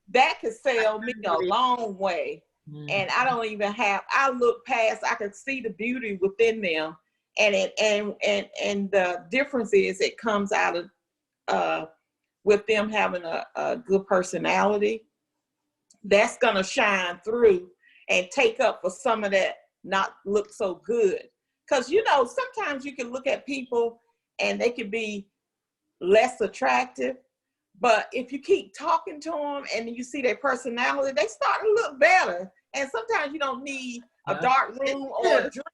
That could sell me a long way. And I don't even I look past, I can see the beauty within them. And the difference is it comes out of with them having a good personality. That's gonna shine through and take up for some of that not look so good. Because sometimes you can look at people and they can be less attractive, but if you keep talking to them and you see their personality, they start to look better. And sometimes you don't need a dark room or a drink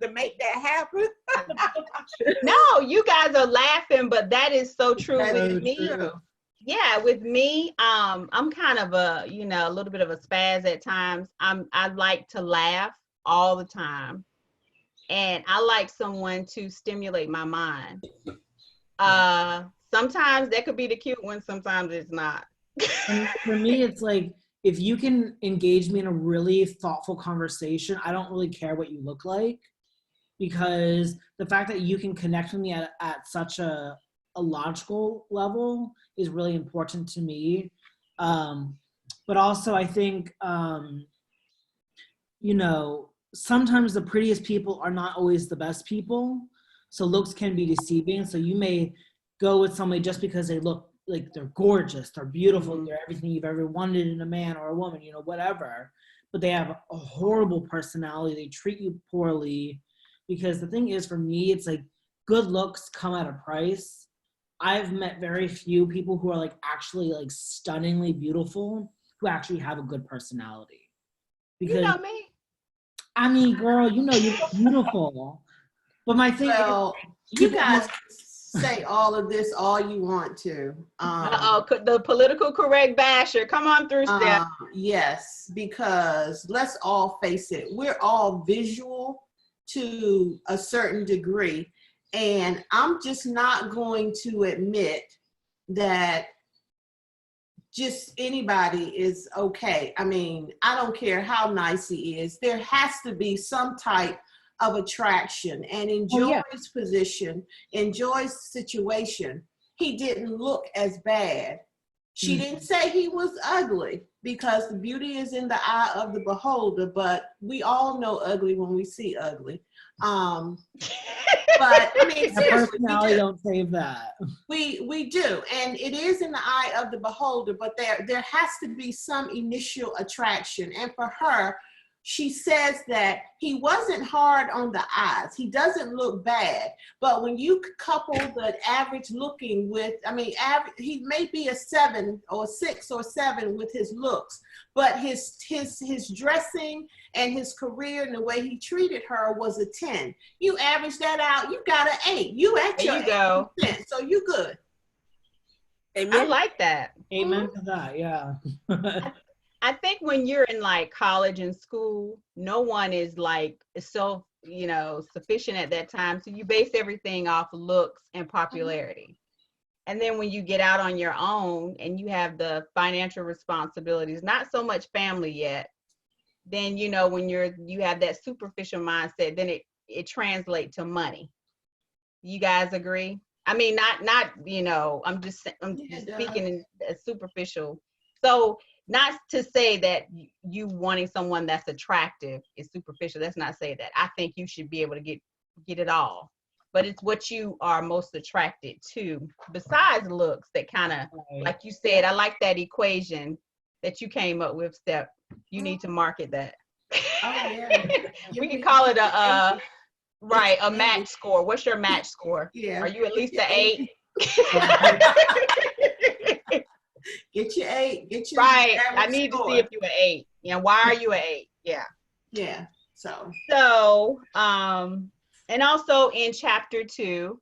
to make that happen. No, you guys are laughing, but that is so true with me. True. Yeah, with me, I'm kind of a little bit of a spaz at times. I like to laugh all the time, and I like someone to stimulate my mind. Sometimes that could be the cute one, sometimes it's not. And for me, it's like, if you can engage me in a really thoughtful conversation, I don't really care what you look like, because the fact that you can connect with me at such a logical level is really important to me. But also I think, sometimes the prettiest people are not always the best people. So looks can be deceiving. So you may go with somebody just because they look like they're gorgeous, they're beautiful, they're everything you've ever wanted in a man or a woman, whatever. But they have a horrible personality. They treat you poorly. Because the thing is, for me, it's like, good looks come at a price. I've met very few people who are like actually like stunningly beautiful who actually have a good personality. Because, You know me. I mean, girl, you're beautiful. But my thing Well, is, you guys say all of this all you want to. The political correct basher. Come on through, Stef. Yes, because let's all face it, we're all visual to a certain degree. And I'm just not going to admit that just anybody is okay. I mean, I don't care how nice he is. There has to be some type of attraction. And in Joy's position, in Joy's situation, he didn't look as bad. She didn't say he was ugly, because the beauty is in the eye of the beholder, but we all know ugly when we see ugly. But I mean, seriously, personality don't save that. We do, and it is in the eye of the beholder. But there has to be some initial attraction, and for her, she says that he wasn't hard on the eyes. He doesn't look bad, but when you couple the average looking with, he may be a 7 or 6 or 7 with his looks, but his dressing and his career and the way he treated her was a 10. You average that out, you got an 8. You at There your you go. 8%, so you good. I like that. Amen to that. Yeah. I think when you're in like college and school, no one is like so, sufficient at that time. So you base everything off looks and popularity. And then when you get out on your own and you have the financial responsibilities, not so much family yet, then, when you have that superficial mindset, then it translates to money. You guys agree? I mean, not you know, I'm just speaking in a superficial. So not to say that you wanting someone that's attractive is superficial. Let's not say that. I think you should be able to get it all, but it's what you are most attracted to besides looks that kind of, like you said. I like that equation that you came up with, Steph. You need to market that. Oh yeah. We can call it a match score. What's your match score? Yeah. Are you at least an 8? Get your 8. Get your right. I need score. to see if you're an 8. Yeah. Why are you an 8? Yeah. Yeah. So and also in chapter 2,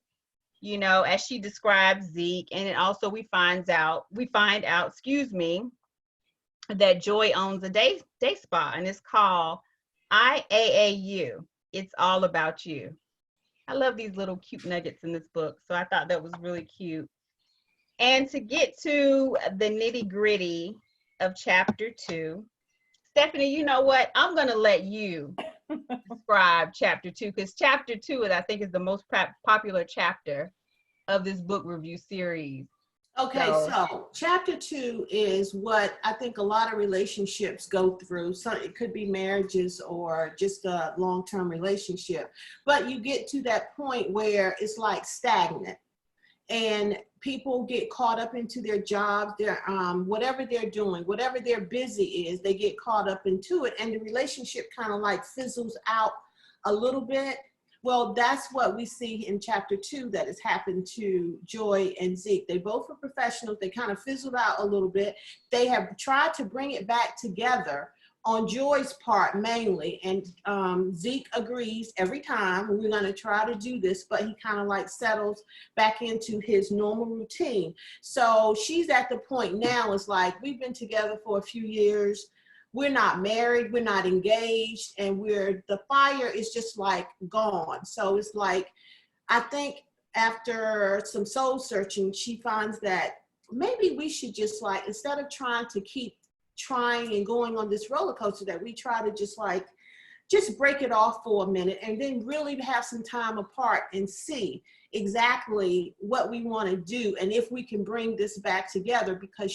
you know, as she describes Zeke, and then also we find out, excuse me, that Joy owns a day spa, and it's called IAAU. It's all about you. I love these little cute nuggets in this book, so I thought that was really cute. And to get to the nitty gritty of chapter 2, Stephanie, you know what? I'm going to let you describe chapter 2, because chapter 2 I think is the most popular chapter of this book review series. Okay, so chapter 2 is what I think a lot of relationships go through. So it could be marriages or just a long-term relationship, but you get to that point where it's like stagnant, and people get caught up into their jobs, their whatever they're doing, whatever their busy is, they get caught up into it, and the relationship kind of like fizzles out a little bit. Well, that's what we see in chapter 2 that has happened to Joy and Zeke. They both were professionals. They kind of fizzled out a little bit. They have tried to bring it back together on Joy's part mainly, and Zeke agrees every time, we're going to try to do this, but he kind of like settles back into his normal routine. So she's at the point now, it's like, we've been together for a few years. We're not married, we're not engaged, and the fire is just like gone. So it's like, I think after some soul searching, she finds that maybe we should just like, instead of trying to keep trying and going on this roller coaster, that we try to just break it off for a minute and then really have some time apart and see exactly what we want to do and if we can bring this back together. Because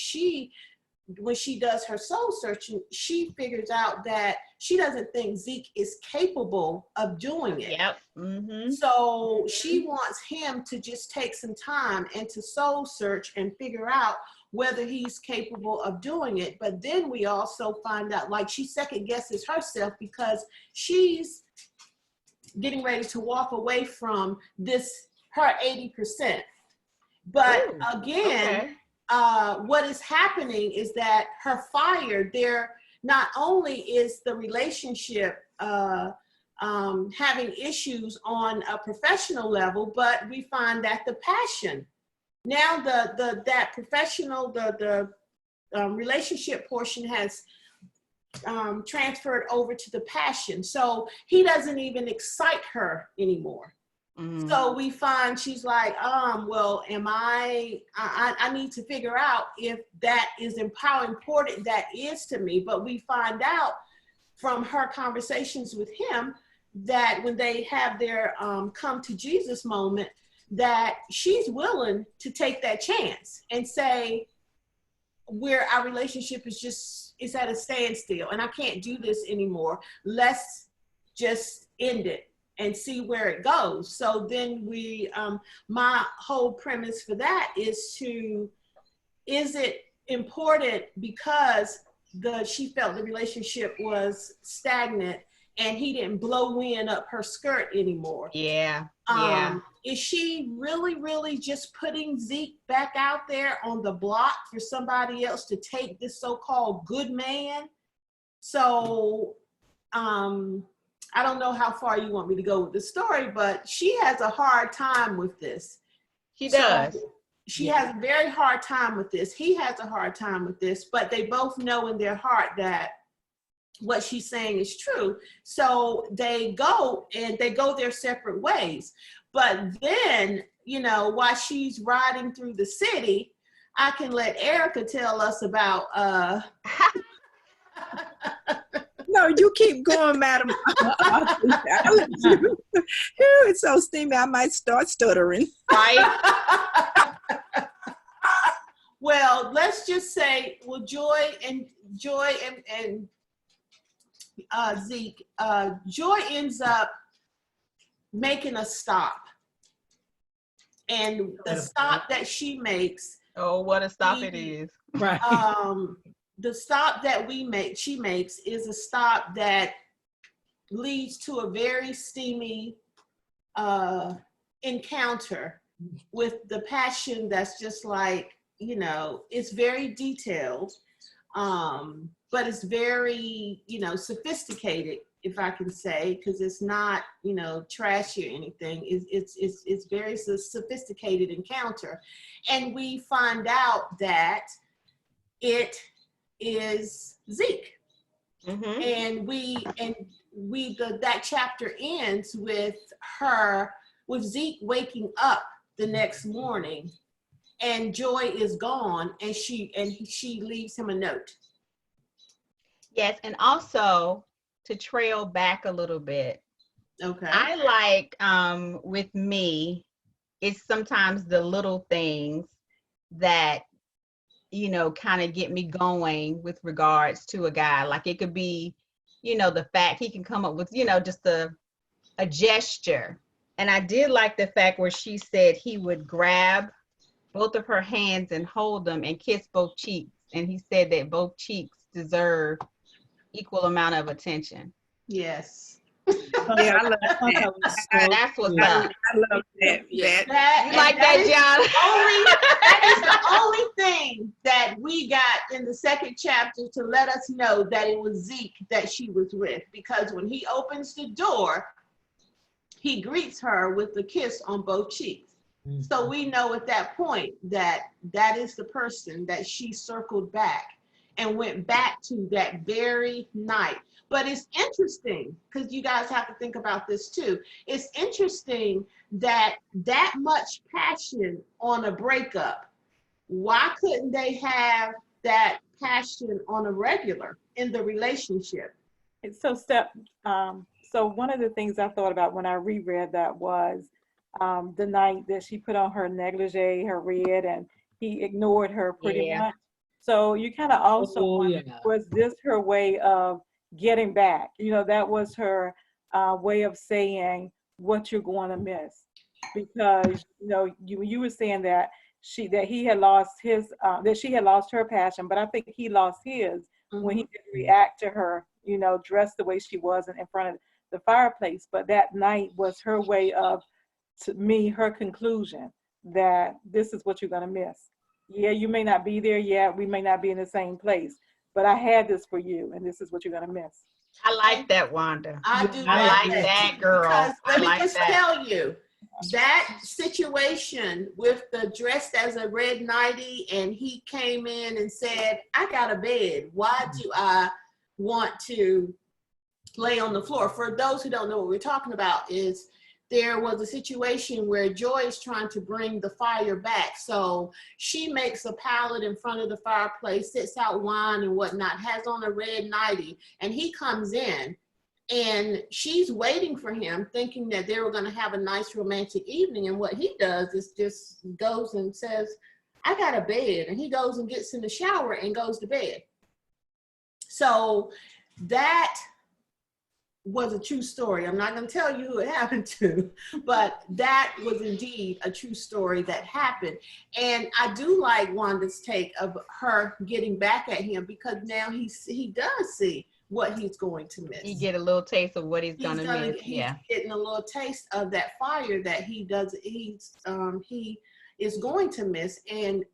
when she does her soul searching, she figures out that she doesn't think Zeke is capable of doing it. Yep. Mm-hmm. So she wants him to just take some time and to soul search and figure out whether he's capable of doing it. But then we also find out, like, she second guesses herself because she's getting ready to walk away from her 80%. But again, what is happening is that her fire there, not only is the relationship having issues on a professional level, but we find that the passion, now that professional, the relationship portion has transferred over to the passion. So he doesn't even excite her anymore. Mm-hmm. So we find she's like, well, I need to figure out if that is how important that is to me. But we find out from her conversations with him that when they have their come to Jesus moment, that she's willing to take that chance and say, where our relationship is at a standstill and I can't do this anymore. Let's just end it and see where it goes. So then my whole premise for that is it important because she felt the relationship was stagnant and he didn't blow wind up her skirt anymore. Yeah. Is she really, really just putting Zeke back out there on the block for somebody else to take this so-called good man? So I don't know how far you want me to go with the story, but she has a hard time with this. She does. She has a very hard time with this. He has a hard time with this, but they both know in their heart that what she's saying is true. So they go their separate ways. But then, while she's riding through the city, I can let Erica tell us about No, No, you keep going, madam. It's so steamy, I might start stuttering. Right? Well, let's just say, well, Joy and Zeke, Joy ends up making a stop. And the stop that she makes, Oh, what a stop it is. Right. the stop that she makes is a stop that leads to a very steamy encounter with the passion that's just like, you know, it's very detailed, but it's very, you know, sophisticated, if I can say, because it's not, you know, trashy or anything. It's very sophisticated encounter. And we find out that it is Zeke. Mm-hmm. And that chapter ends with Zeke waking up the next morning, and Joy is gone, and she leaves him a note. Yes, and also to trail back a little bit. Okay. I like with me, it's sometimes the little things that, you know, kind of get me going with regards to a guy. Like it could be, you know, the fact he can come up with, you know, just a gesture. And I did like the fact where she said he would grab both of her hands and hold them and kiss both cheeks. And he said that both cheeks deserve equal amount of attention. Yes. Yeah, I love that. That's what's up. I love that. You like that, That is the only thing that we got in the second chapter to let us know that it was Zeke that she was with, because when he opens the door, he greets her with a kiss on both cheeks. Mm-hmm. So we know at that point that that is the person that she circled back and went back to that very night. But it's interesting, because you guys have to think about this too. It's interesting that much passion on a breakup, why couldn't they have that passion on a regular in the relationship? So Steph, so one of the things I thought about when I reread that was the night that she put on her negligee, her red, and he ignored her pretty much. So you kind of also wonder, was this her way of getting back? You know, that was her way of saying what you're going to miss, because you know you were saying that she had lost his that she had lost her passion, but I think he lost his when he didn't react to her, you know, dressed the way she was in front of the fireplace. But that night was her way of, to me, her conclusion that this is what you're going to miss. Yeah, you may not be there yet. We may not be in the same place, but I had this for you, and this is what you're going to miss. I like that, Wanda. I do like that, girl. Because let me like just that. tell you, that situation with the dressed as a red nightie, and he came in and said, I got a bed. Why do I want to lay on the floor? For those who don't know what we're talking about, is there was a situation where Joy is trying to bring the fire back. So she makes a pallet in front of the fireplace, sits out wine and whatnot, has on a red nightie, and he comes in and she's waiting for him, thinking that they were going to have a nice romantic evening. And what he does is just goes and says, I got a bed. And he goes and gets in the shower and goes to bed. So that was a true story. I'm not going to tell you who it happened to, but that was indeed a true story that happened. And I do like Wanda's take of her getting back at him, because now he does see what he's going to miss. You get a little taste of what he's gonna miss. He's getting a little taste of that fire that he is going to miss. And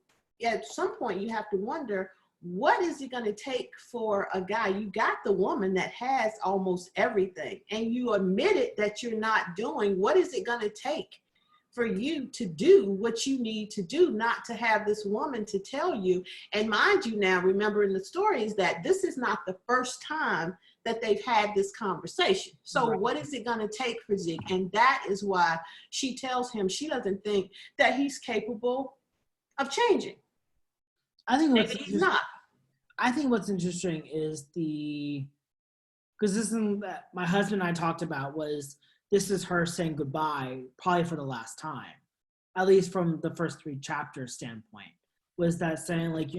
at some point you have to wonder, what is it going to take for a guy? You got the woman that has almost everything, and you admitted that you're not doing. What is it going to take for you to do what you need to do, not to have this woman to tell you? And mind you, now remember in the stories that this is not the first time that they've had this conversation. So what is it going to take for Zeke? And that is why she tells him she doesn't think that he's capable of changing. I think he's not. I think what's interesting is the because this is that my husband and I talked about was this is her saying goodbye, probably for the last time, at least from the first 3 chapters standpoint, was that saying like,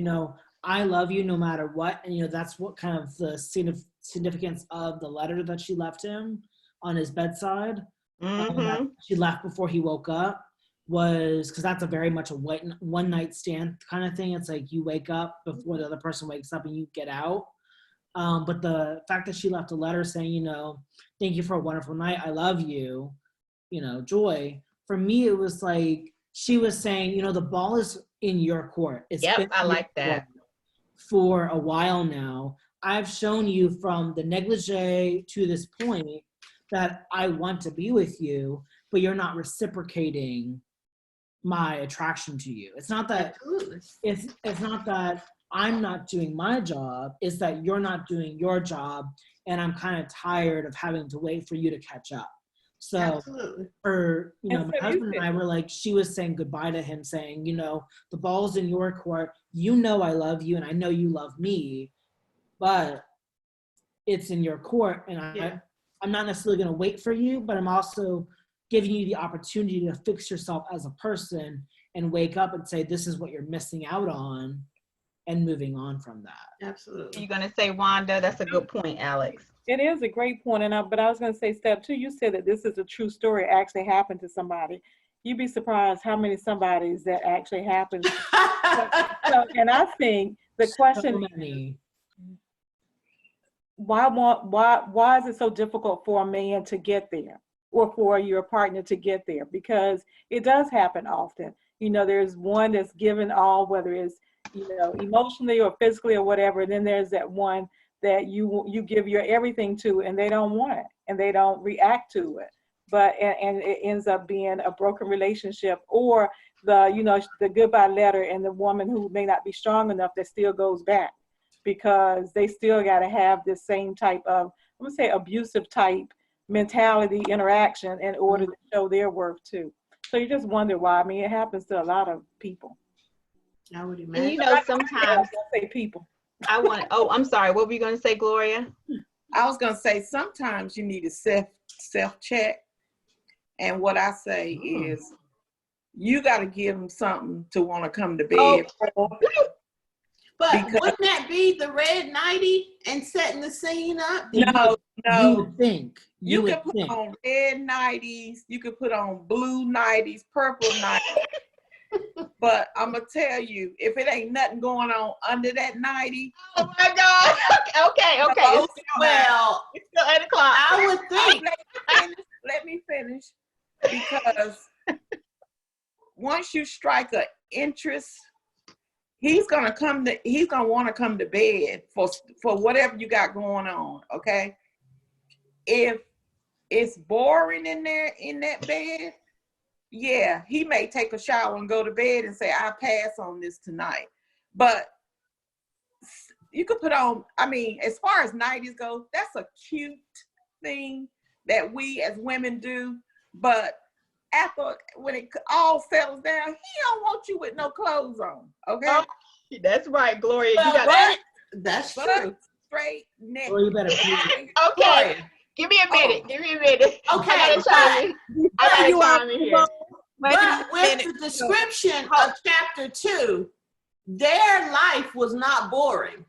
I love you no matter what. And, that's what kind of the significance of the letter that she left him on his bedside. That she left before he woke up was because that's a very much a one night stand kind of thing. It's like you wake up before the other person wakes up and you get out. But the fact that she left a letter saying, thank you for a wonderful night. I love you, Joy. For me, it was like she was saying, the ball is in your court. Yep, I like that. For a while now. I've shown you from the negligee to this point that I want to be with you, but you're not reciprocating my attraction to you. It's not that it's not that I'm not doing my job, it's that you're not doing your job, and I'm kind of tired of having to wait for you to catch up. So for my husband and I were like, she was saying goodbye to him, saying, the ball's in your court. I love you and I know you love me, but it's in your court, and I'm not necessarily going to wait for you, but I'm also giving you the opportunity to fix yourself as a person and wake up and say, this is what you're missing out on, and moving on from that. Absolutely. You're going to say, Wanda? That's a good point, Alex. It is a great point, but I was going to say, Steph, too, you said that this is a true story, it actually happened to somebody. You'd be surprised how many somebodies that actually happened. And I think the question is, why is it so difficult for a man to get there, or for your partner to get there? Because it does happen often. There's one that's given all, whether it's emotionally or physically or whatever, and then there's that one that you give your everything to, and they don't want it and they don't react to it, and it ends up being a broken relationship, or the goodbye letter, and the woman who may not be strong enough that still goes back because they still got to have this same type of, I'm gonna say, abusive type mentality interaction in order to show their worth too. So you just wonder why. I mean, it happens to a lot of people. I would imagine. And sometimes I say people. I'm sorry, what were you going to say, Gloria? I was going to say sometimes you need a self check, and what I say is you got to give them something to want to come to bed. But wouldn't that be the red nightie and setting the scene up? No. You would think. You can put on red nighties. You can put on blue nighties, purple nighties. But I'm going to tell you, if it ain't nothing going on under that nightie. Oh, my God. Okay. Well, it's still 8 o'clock. I would think. Let me finish. Because once you strike an interest, he's gonna want to come to bed for whatever you got going on. Okay, if it's boring in there in that bed, yeah, he may take a shower and go to bed and say, I'll pass on this tonight. But you could put on, as far as nighties go, that's a cute thing that we as women do. But when it all settles down, he don't want you with no clothes on. Okay. Oh, that's right, Gloria. That's true. Straight neck. Well, you better okay. Give me a minute. Okay. I gotta chime in here. But with the description of chapter 2, their life was not boring.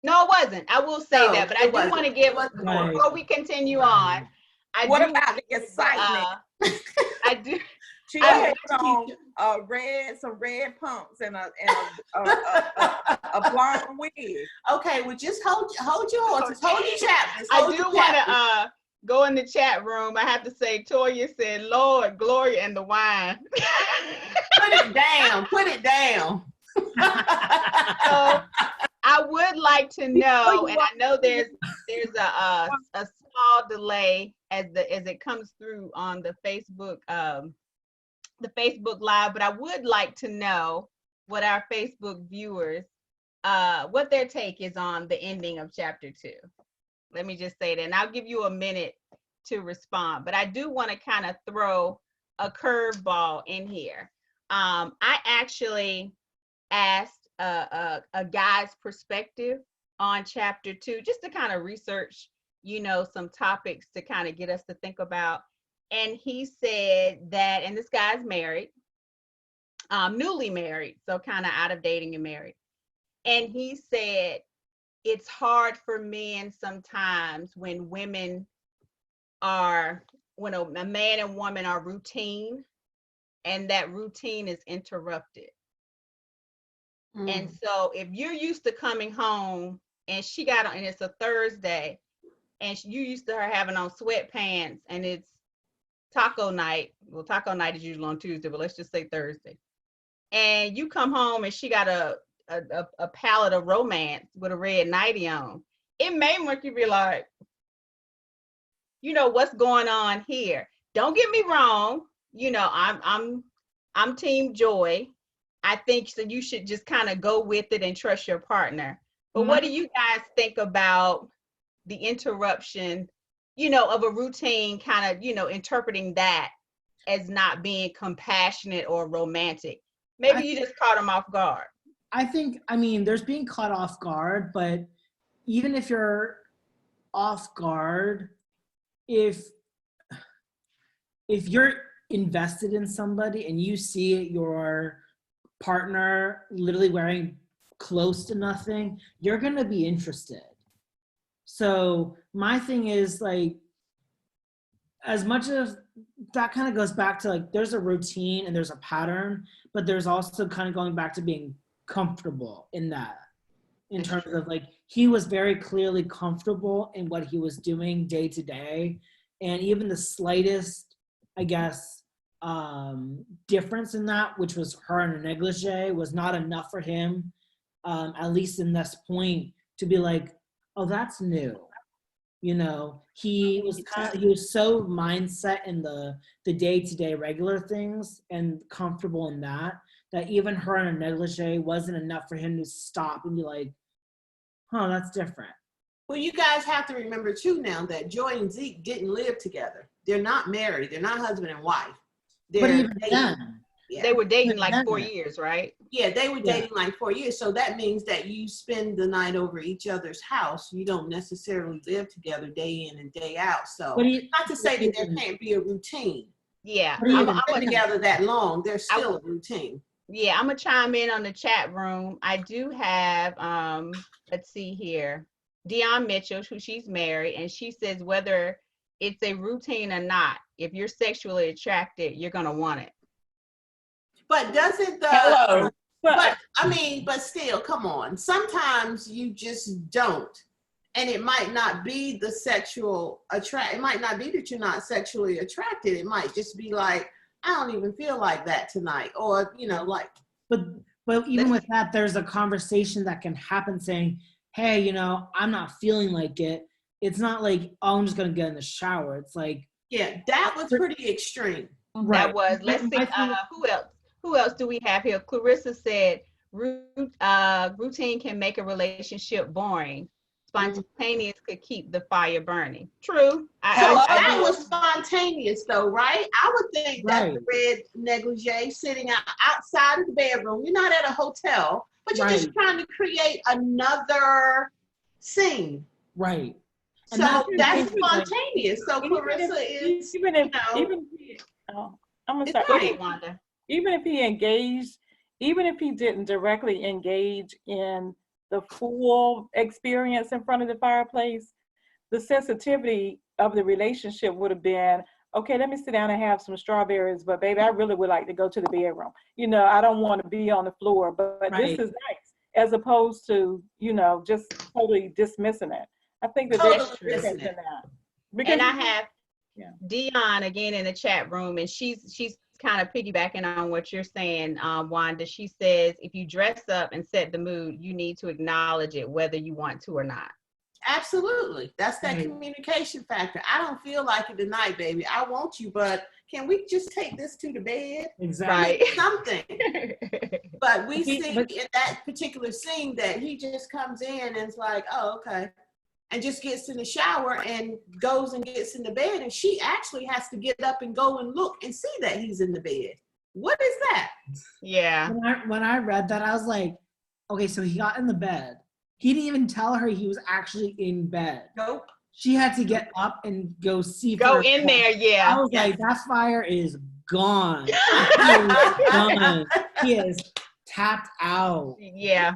No, it wasn't. I will say that, but I do want to give, before we continue on, what about the excitement? I do. She had on some red pumps and a blonde wig. Okay, well, just hold your horses, hold your chapters. I do want to go in the chat room. I have to say, Toya said, Lord, Gloria, and the wine. Put it down. So I would like to know, and I know there's a small delay as it comes through on the Facebook Live, but I would like to know what our Facebook viewers, what their take is on the ending of chapter 2. Let me just say that, and I'll give you a minute to respond, but I do want to kind of throw a curveball in here. I actually asked a guy's perspective on chapter 2, just to kind of research some topics to kind of get us to think about. And he said that, and this guy's married, newly married, so kind of out of dating and married. And he said, it's hard for men sometimes when a man and woman are routine, and that routine is interrupted. And so if you're used to coming home and she got on, and it's a Thursday, and you used to her having on sweatpants, and it's taco night. Well, taco night is usually on Tuesday, but let's just say Thursday. And you come home and she got a palette of romance with a red nightie on. It may make you be like, what's going on here? Don't get me wrong. I'm team joy. I think so. You should just kind of go with it and trust your partner. But what do you guys think about the interruption, of a routine, kind of, interpreting that as not being compassionate or romantic? Maybe you just caught them off guard. There's being caught off guard, but even if you're off guard, if you're invested in somebody and you see your partner literally wearing close to nothing, you're going to be interested. So my thing is, like, as much as that kind of goes back to, like, there's a routine and there's a pattern, but there's also kind of going back to being comfortable in that, in terms of, like, he was very clearly comfortable in what he was doing day to day. And even the slightest, I guess, difference in that, which was her in a negligee, was not enough for him, at least in this point, to be like, oh, that's new. He was so mindset in the day-to-day regular things and comfortable in that even her in a negligee wasn't enough for him to stop and be like, oh, that's different. Well, you guys have to remember too now that Joy and Zeke didn't live together. They're not married. They're not husband and wife. But even then, they were dating like 4 years, right? Yeah, they were dating like 4 years. So that means that you spend the night over each other's house. You don't necessarily live together day in and day out. So not to say that there can't be a routine. Yeah, I'm together that long. There's still a routine. Yeah, I'm gonna chime in on the chat room. I do have, let's see here, Dion Mitchell, who she's married, and she says whether it's a routine or not, if you're sexually attracted, you're gonna want it. But doesn't the but still, come on. Sometimes you just don't. And it might not be the sexual attract. It might not be that you're not sexually attracted. It might just be like, I don't even feel like that tonight. Or, like. But even with that, there's a conversation that can happen saying, hey, I'm not feeling like it. It's not like, oh, I'm just going to get in the shower. It's like. Yeah, that was pretty extreme. Right. That was. Let's see. Who else? Who else do we have here? Clarissa said, routine can make a relationship boring. Spontaneous could keep the fire burning. True. That was spontaneous though, right? I would think that the red negligee sitting outside of the bedroom, you're not at a hotel, but you're just trying to create another scene. Right. So that's spontaneous. So Clarissa is, I'm gonna start. Right, Wanda. Even if he didn't directly engage in the full experience in front of the fireplace, the sensitivity of the relationship would have been, okay, let me sit down and have some strawberries, but baby, I really would like to go to the bedroom. I don't want to be on the floor, but this is nice, as opposed to, just totally dismissing it. I think that there's a difference in that. Because I have Dion again in the chat room, and she's kind of piggybacking on what you're saying, Wanda. She says, if you dress up and set the mood, you need to acknowledge it, whether you want to or not. Absolutely. That's that communication factor. I don't feel like it tonight, baby. I want you, but can we just take this to the bed? Exactly. Something. But we see in that particular scene that he just comes in and it's like, oh, okay. And just gets in the shower and goes and gets in the bed. And she actually has to get up and go and look and see that he's in the bed. What is that? Yeah. When I read that, I was like, okay, so he got in the bed. He didn't even tell her he was actually in bed. Nope. she had to get up and go see. Go for in herself. there, yeah. I was like, that fire is gone. He is done. He is tapped out. Yeah.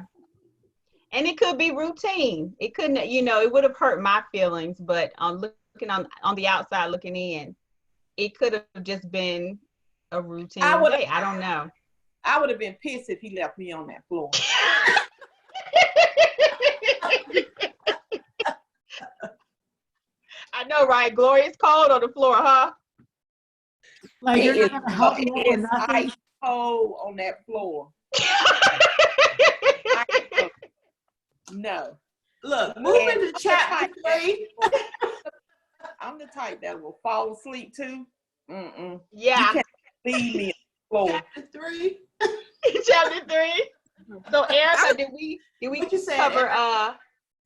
And it could be routine. It couldn't, you know, it would have hurt my feelings, but looking on the outside looking in, it could have just been a routine day. I don't know. I would have been pissed if he left me on that floor. I know, right? Gloria's cold on the floor, huh? Like, you're not gonna help me with It's nothing. ice cold on that floor. No. Look, moving to chapter 3. I'm the type that will fall asleep too. Mm-mm. Yeah. You can't leave me on the floor. Chapter 3. Chapter 3. So Erica, did we What you said, cover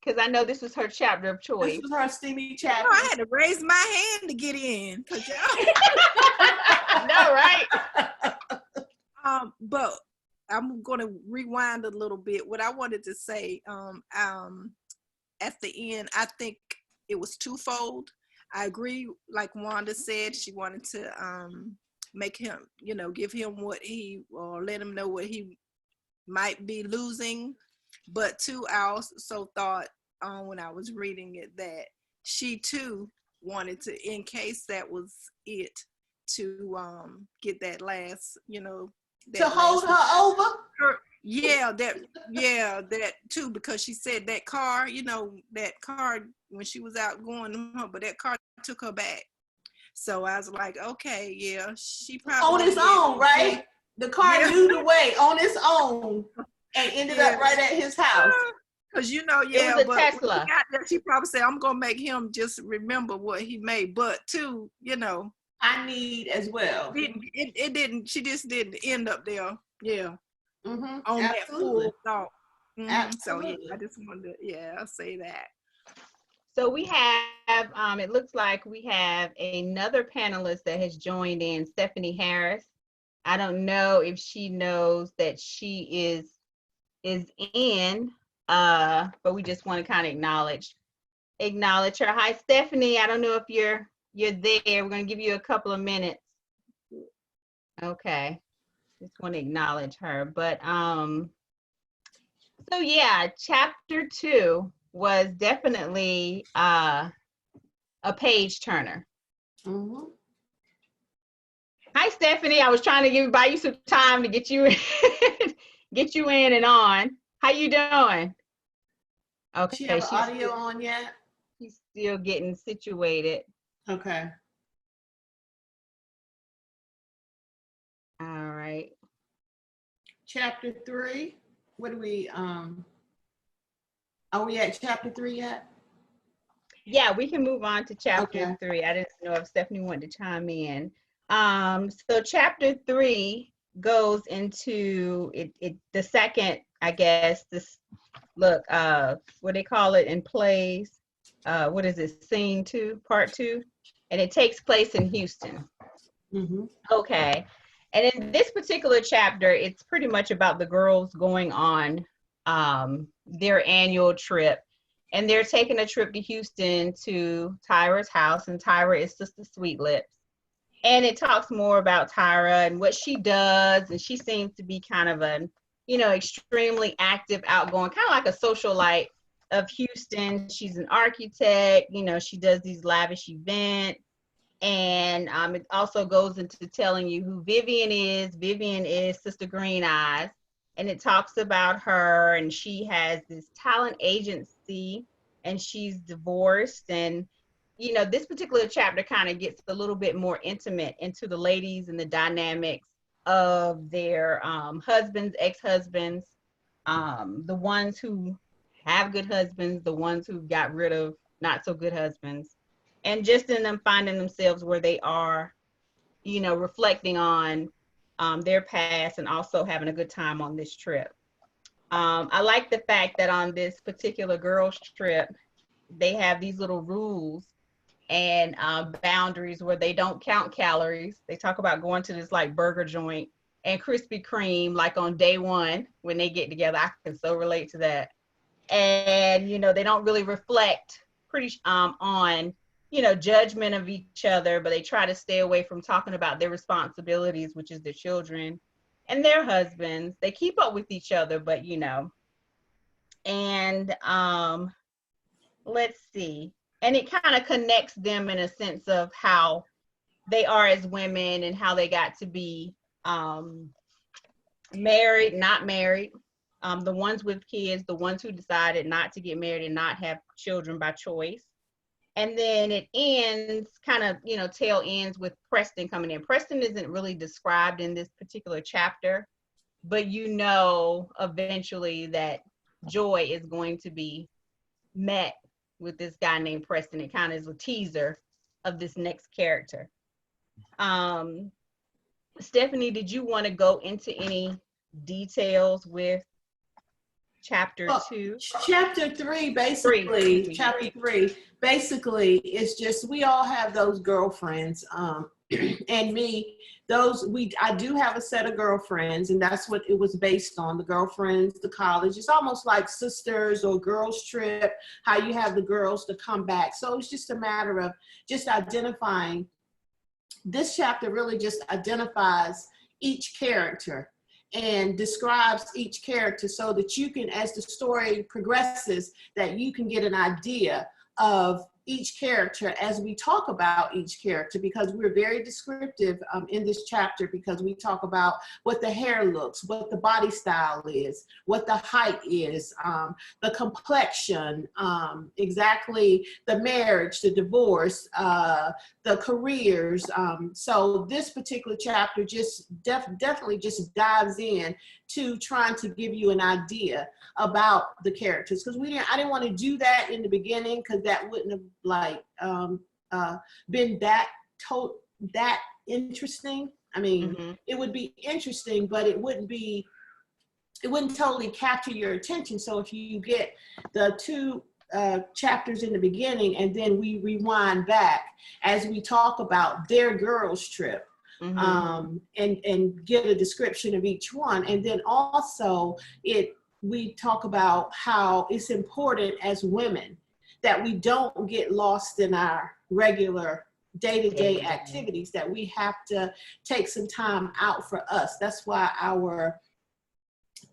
because I know this was her chapter of choice. This was her steamy chapter. I had to raise my hand to get in. No, right? But I'm going to rewind a little bit. What I wanted to say, at the end, I think it was twofold. I agree, like Wanda said, she wanted to make him, you know, give him what he, or let him know what he might be losing. But two, I also thought when I was reading it that she too wanted to, in case that was it, to get that last, you know, to hold her over. That too, because she said that car, you know, that car when she was out going, but that car took her back. So I was like, okay, yeah, she probably on its own, right? The car knew the way on its own and ended up right at his house. Because you know, it was a Tesla. When she got there, she probably said, I'm gonna make him just remember what he made. But too, you know, I need as well. It didn't. She just didn't end up there. Yeah. Mm-hmm. On Absolutely. that full thought. Mm-hmm. So Absolutely. yeah, I just wanted to I'll say that. So we have it looks like we have another panelist that has joined in, Stephanie Harris. I don't know if she knows that she is in, but we just want to kind of acknowledge her. Hi, Stephanie. I don't know if you're there. We're going to give you a couple of minutes. Okay. Just want to acknowledge her. But so yeah, chapter 2 was definitely a page turner. Mm-hmm. Hi, Stephanie. I was trying to buy you some time to get you get you in and on. How you doing? Okay. She have audio on yet? She's still getting situated. Okay. All right. Chapter 3. What do we are we at chapter 3 yet? Yeah, we can move on to chapter Okay. 3. I didn't know if Stephanie wanted to chime in. So chapter 3 goes into it the second, I guess, this look, what they call it in plays, what is it, scene 2, part 2, and it takes place in Houston. Mm-hmm. Okay. And in this particular chapter, it's pretty much about the girls going on their annual trip. And they're taking a trip to Houston to Tyra's house, and Tyra is Sister Sweet Lips. And it talks more about Tyra and what she does, and she seems to be kind of an, you know, extremely active, outgoing, kind of like a socialite of Houston. She's an architect, you know, she does these lavish events. And it also goes into telling you who Vivian is. Vivian is Sister Green Eyes. And it talks about her, and she has this talent agency, and she's divorced. And, you know, this particular chapter kind of gets a little bit more intimate into the ladies and the dynamics of their husbands, ex-husbands, the ones who have good husbands, the ones who got rid of not so good husbands, and just in them finding themselves where they are, you know, reflecting on their past and also having a good time on this trip. I like the fact that on this particular girls' trip, they have these little rules and boundaries where they don't count calories. They talk about going to this like burger joint and Krispy Kreme like on day 1 when they get together. I can so relate to that. And, you know, they don't really reflect pretty on, you know, judgment of each other, but they try to stay away from talking about their responsibilities, which is their children and their husbands. They keep up with each other, but you know, and let's see. And it kind of connects them in a sense of how they are as women and how they got to be married, not married, the ones with kids, the ones who decided not to get married and not have children by choice. And then it ends kind of, you know, tail ends with Preston coming in. Preston isn't really described in this particular chapter, but you know eventually that Joy is going to be met with this guy named Preston. It kind of is a teaser of this next character. Stephanie, did you want to go into any details with chapter 2? Chapter 3, basically, chapter 3, basically, it's just, we all have those girlfriends, and me, I do have a set of girlfriends, and that's what it was based on, the girlfriends, the college. It's almost like sisters or girls trip, how you have the girls to come back. So it's just a matter of just identifying. This chapter really just identifies each character and describes each character so that you can, as the story progresses, that you can get an idea of each character as we talk about each character, because we're very descriptive in this chapter, because we talk about what the hair looks, what the body style is, what the height is, the complexion, exactly the marriage, the divorce, the careers. So this particular chapter just definitely just dives in to trying to give you an idea about the characters, because I didn't want to do that in the beginning, because that wouldn't have been that interesting. I mean, it would be interesting, but it wouldn't totally capture your attention. So if you get the 2 chapters in the beginning, and then we rewind back as we talk about their girls trip, and get a description of each one. And then also we talk about how it's important as women that we don't get lost in our regular day-to-day activities, that we have to take some time out for us. That's why our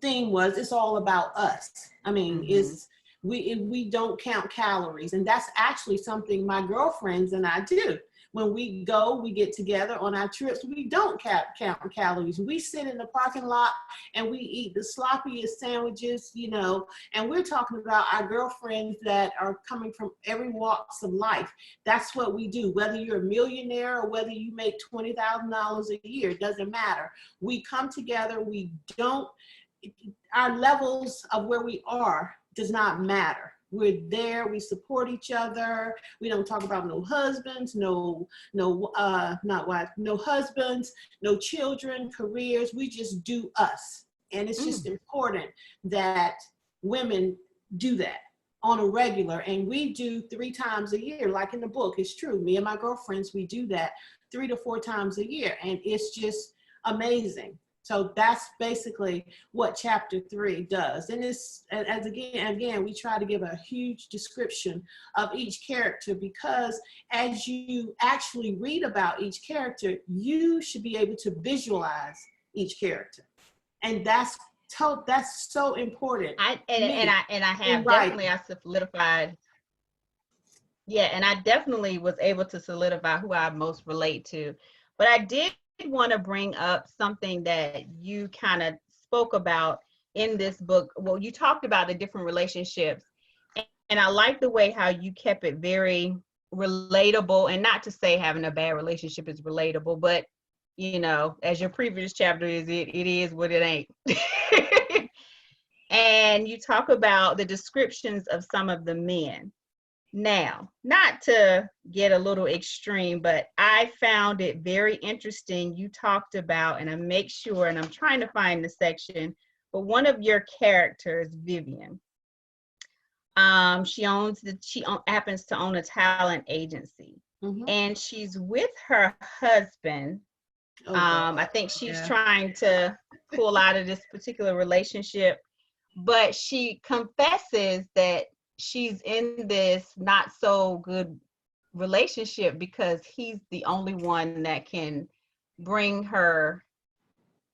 theme was, it's all about us. I mean, we don't count calories. And that's actually something my girlfriends and I do. When we get together on our trips, we don't count calories. We sit in the parking lot and we eat the sloppiest sandwiches, you know, and we're talking about our girlfriends that are coming from every walks of life. That's what we do. Whether you're a millionaire or whether you make $20,000 a year, it doesn't matter. We come together, our levels of where we are does not matter. We're there, we support each other. We don't talk about no husbands, no husbands, no children, careers. We just do us. And it's just important that women do that on a regular. And we do 3 times a year, like in the book. It's true. Me and my girlfriends, we do that 3 to 4 times a year. And it's just amazing. So that's basically what chapter 3 does. And it's, as again, we try to give a huge description of each character, because as you actually read about each character, you should be able to visualize each character. And that's so important. I solidified. Yeah, and I definitely was able to solidify who I most relate to. But I did want to bring up something that you kind of spoke about in this book. Well, you talked about the different relationships, and I like the way how you kept it very relatable. And not to say having a bad relationship is relatable, but you know, as your previous chapter is, it is what it ain't. And you talk about the descriptions of some of the men. Now, not to get a little extreme, but I found it very interesting. You talked about, and I make sure, and I'm trying to find the section, but one of your characters, Vivian, she happens to own a talent agency, and she's with her husband. I think she's trying to pull out of this particular relationship, but she confesses that she's in this not so good relationship because he's the only one that can bring her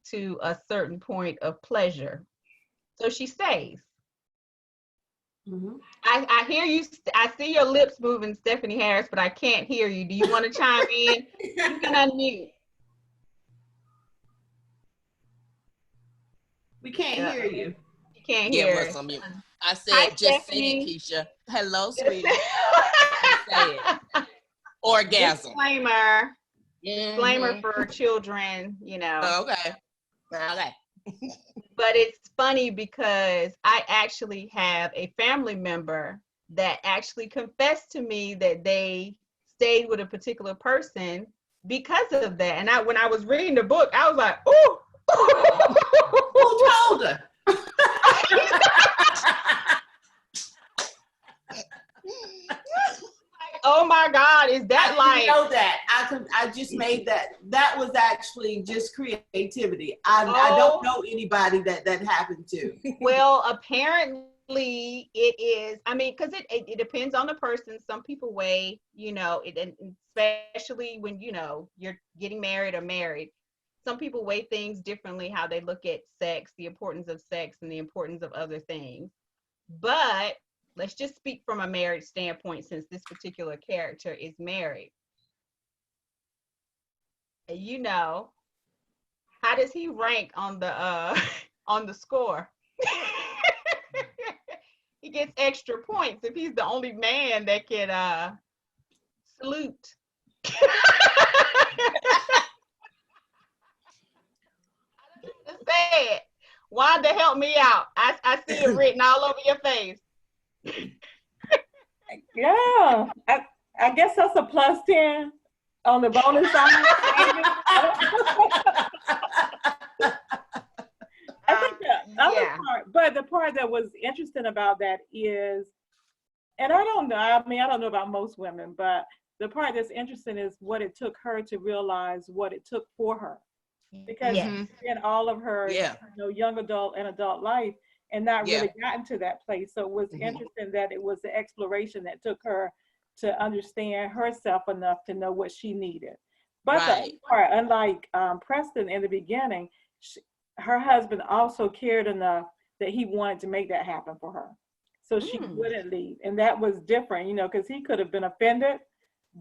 to a certain point of pleasure. So she stays. Mhm. I hear you. I see your lips moving, Stephanie Harris, but I can't hear you. Do you want to chime in? You can unmute. We can't hear you. You can't Yeah, hear it was it. on mute. I said, Hi, just say it, Stephanie. Keisha. Hello, sweetie. Just say it. Orgasm. Disclaimer Mhm. for children, you know. Okay. Okay. But it's funny because I actually have a family member that actually confessed to me that they stayed with a particular person because of that. And when I was reading the book, I was like, ooh. Who told her? Oh my God, is that I like? didn't know that. I just made that. That was actually just creativity. I don't know anybody that happened to. Well, apparently it is. I mean, because it depends on the person. Some people weigh, you know, and especially when, you know, you're getting married or married. Some people weigh things differently, how they look at sex, the importance of sex, and the importance of other things. But let's just speak from a marriage standpoint, since this particular character is married. You know, how does he rank on the on the score? He gets extra points if he's the only man that can salute. Say it. Wanda, help me out. I see it written all over your face. Yeah, I guess that's a plus 10 on the bonus side. I think the other part, but the part that was interesting about that is, and I don't know, I mean, I don't know about most women, but the part that's interesting is what it took her to realize what it took for her. Because she's in all of her you know, young adult and adult life and not really gotten to that place. So it was interesting that it was the exploration that took her to understand herself enough to know what she needed. But the other part, unlike Preston in the beginning, her husband also cared enough that he wanted to make that happen for her. So she wouldn't leave. And that was different, you know, because he could have been offended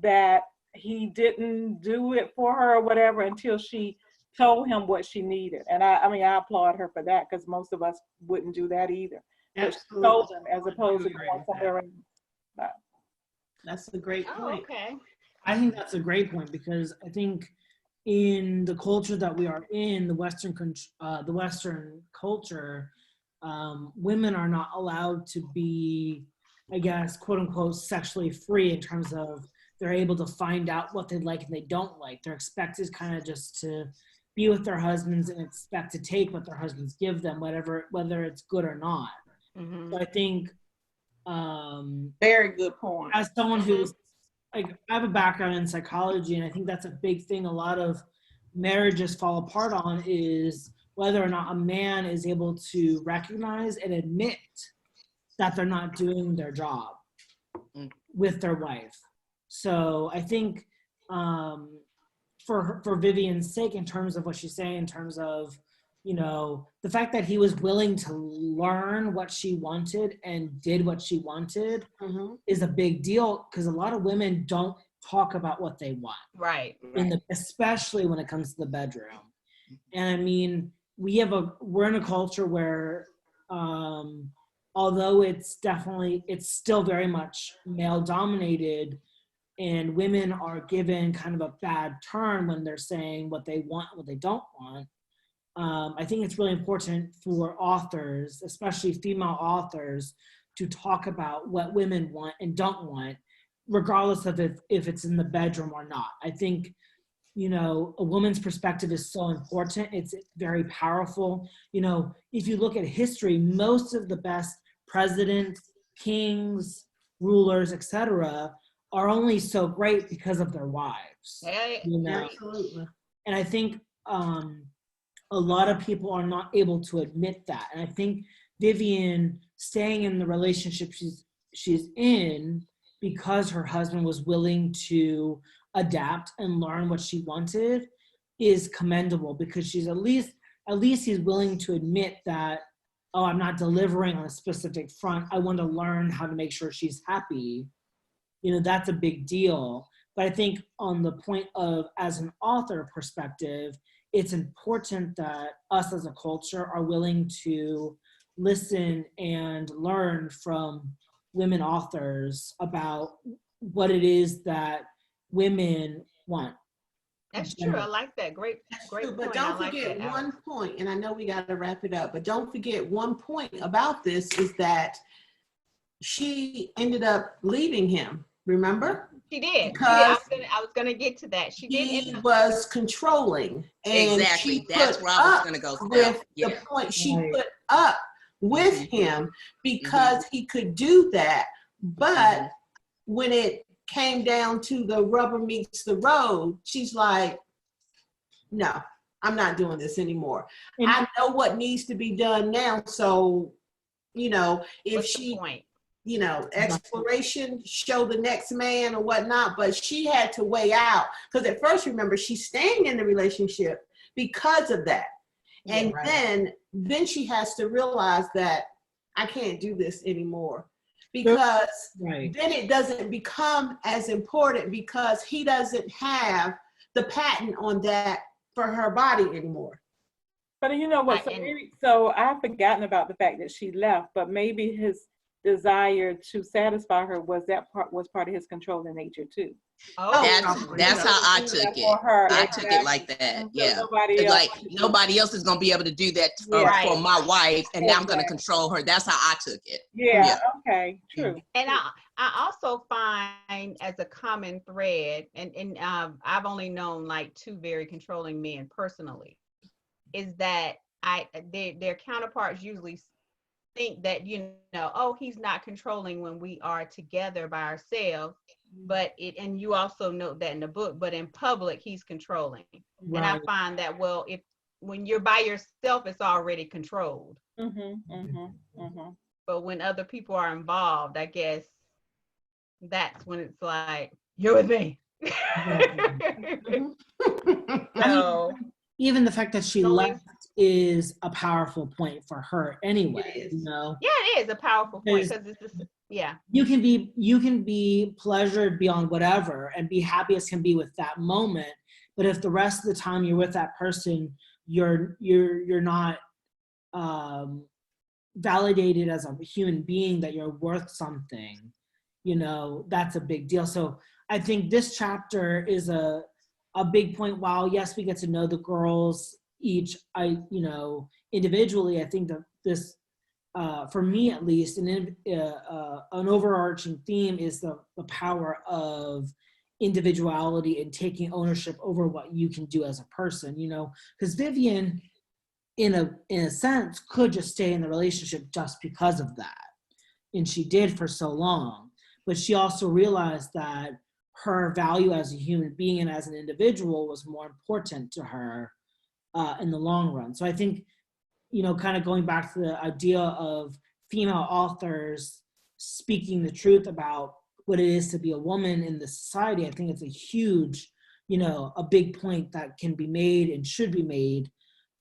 that he didn't do it for her or whatever until she told him what she needed. And I mean, I applaud her for that because most of us wouldn't do that either. But she told him as opposed to going somewhere else. That's a great point. Okay. I think that's a great point because I think in the culture that we are in, the Western culture, women are not allowed to be, I guess, quote unquote, sexually free in terms of they're able to find out what they like and they don't like. They're expected kind of just to be with their husbands and expect to take what their husbands give them, whether it's good or not. So I think very good point. As someone who's like, I have a background in psychology, and I think that's a big thing a lot of marriages fall apart on is whether or not a man is able to recognize and admit that they're not doing their job with their wife. So I think for Vivian's sake, in terms of what she's saying, in terms of, you know, the fact that he was willing to learn what she wanted and did what she wanted is a big deal because a lot of women don't talk about what they want. Right. Especially when it comes to the bedroom. And I mean, we're in a culture where although it's still very much male dominated, and women are given kind of a bad turn when they're saying what they want, what they don't want. I think it's really important for authors, especially female authors, to talk about what women want and don't want, regardless of if it's in the bedroom or not. I think, you know, a woman's perspective is so important. It's very powerful. You know, if you look at history, most of the best presidents, kings, rulers, etc., are only so great because of their wives. You know? Absolutely. And I think a lot of people are not able to admit that. And I think Vivian staying in the relationship she's in because her husband was willing to adapt and learn what she wanted is commendable, because she's at least he's willing to admit that, oh, I'm not delivering on a specific front. I want to learn how to make sure she's happy. That's a big deal. But I think on the point of, as an author perspective, it's important that us as a culture are willing to listen and learn from women authors about what it is that women want. That's true. I like that. Great True, point. but don't forget one point, and I know we got to wrap it up, but don't forget one point about this is that she ended up leaving him. Remember? She did. Because I was gonna get to that. She was controlling, and exactly. she That's put where I was up gonna go. With yeah. the point she put up with him because he could do that, but when it came down to the rubber meets the road, she's like, no, I'm not doing this anymore. I know what needs to be done now. So, if she, exploration, show the next man or whatnot, but she had to weigh out, because at first, remember, she's staying in the relationship because of that. And then she has to realize that I can't do this anymore, because then it doesn't become as important because he doesn't have the patent on that for her body anymore. But you know what? So I've forgotten about the fact that she left, but maybe his desire to satisfy her was part of his controlling nature too. That's how I took it. I took it like that. Yeah. Nobody else is gonna be able to do that for my wife, and now I'm gonna control her. That's how I took it. Yeah. Okay. True. And I also find as a common thread, and I've only known like 2 very controlling men personally, is that their counterparts usually think that, oh, he's not controlling when we are together by ourselves, and you also note that in the book, but in public he's controlling. And I find that, well, when you're by yourself, it's already controlled. But when other people are involved, I guess that's when it's like, you're with me. So even the fact that she left is a powerful point for her anyway. Yeah, it is a powerful point, because it's just, you can be pleasured beyond whatever and be happy as can be with that moment, but if the rest of the time you're with that person, you're not validated as a human being, that you're worth something, that's a big deal. So I think this chapter is a big point. While yes, we get to know the girls each, individually, I think that this, for me at least, an overarching theme is the power of individuality and taking ownership over what you can do as a person, because Vivian, in a sense, could just stay in the relationship just because of that. And she did for so long, but she also realized that her value as a human being and as an individual was more important to her in the long run. So I think, kind of going back to the idea of female authors speaking the truth about what it is to be a woman in this society, I think it's a huge, a big point that can be made and should be made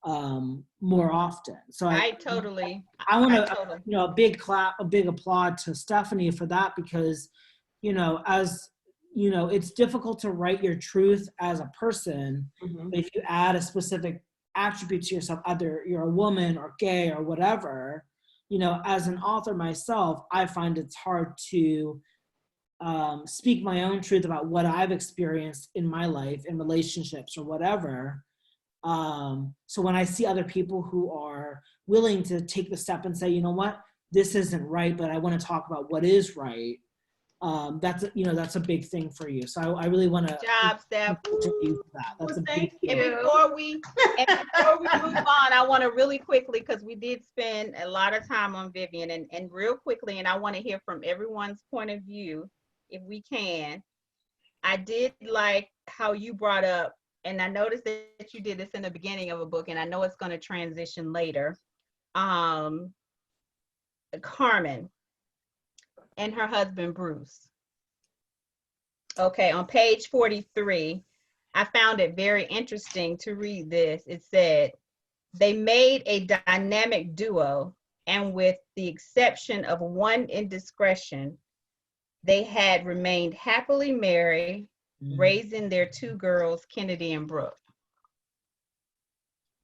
more often. So I want to, a big clap, a big applaud to Stephanie for that, because, as it's difficult to write your truth as a person, but if you add a specific attribute to yourself, either you're a woman or gay or whatever, as an author myself, I find it's hard to speak my own truth about what I've experienced in my life, in relationships or whatever. So when I see other people who are willing to take the step and say, you know what, this isn't right, but I want to talk about what is right, that's a big thing for you. So I really want to. Good job, Steph. That's a big deal. And before we move on, I want to really quickly, because we did spend a lot of time on Vivian, and real quickly, and I want to hear from everyone's point of view, if we can. I did like how you brought up, and I noticed that you did this in the beginning of a book, and I know it's going to transition later. Carmen. and her husband, Bruce. Okay, on page 43, I found it very interesting to read this. It said, they made a dynamic duo, and with the exception of one indiscretion, they had remained happily married, raising their 2 girls, Kennedy and Brooke.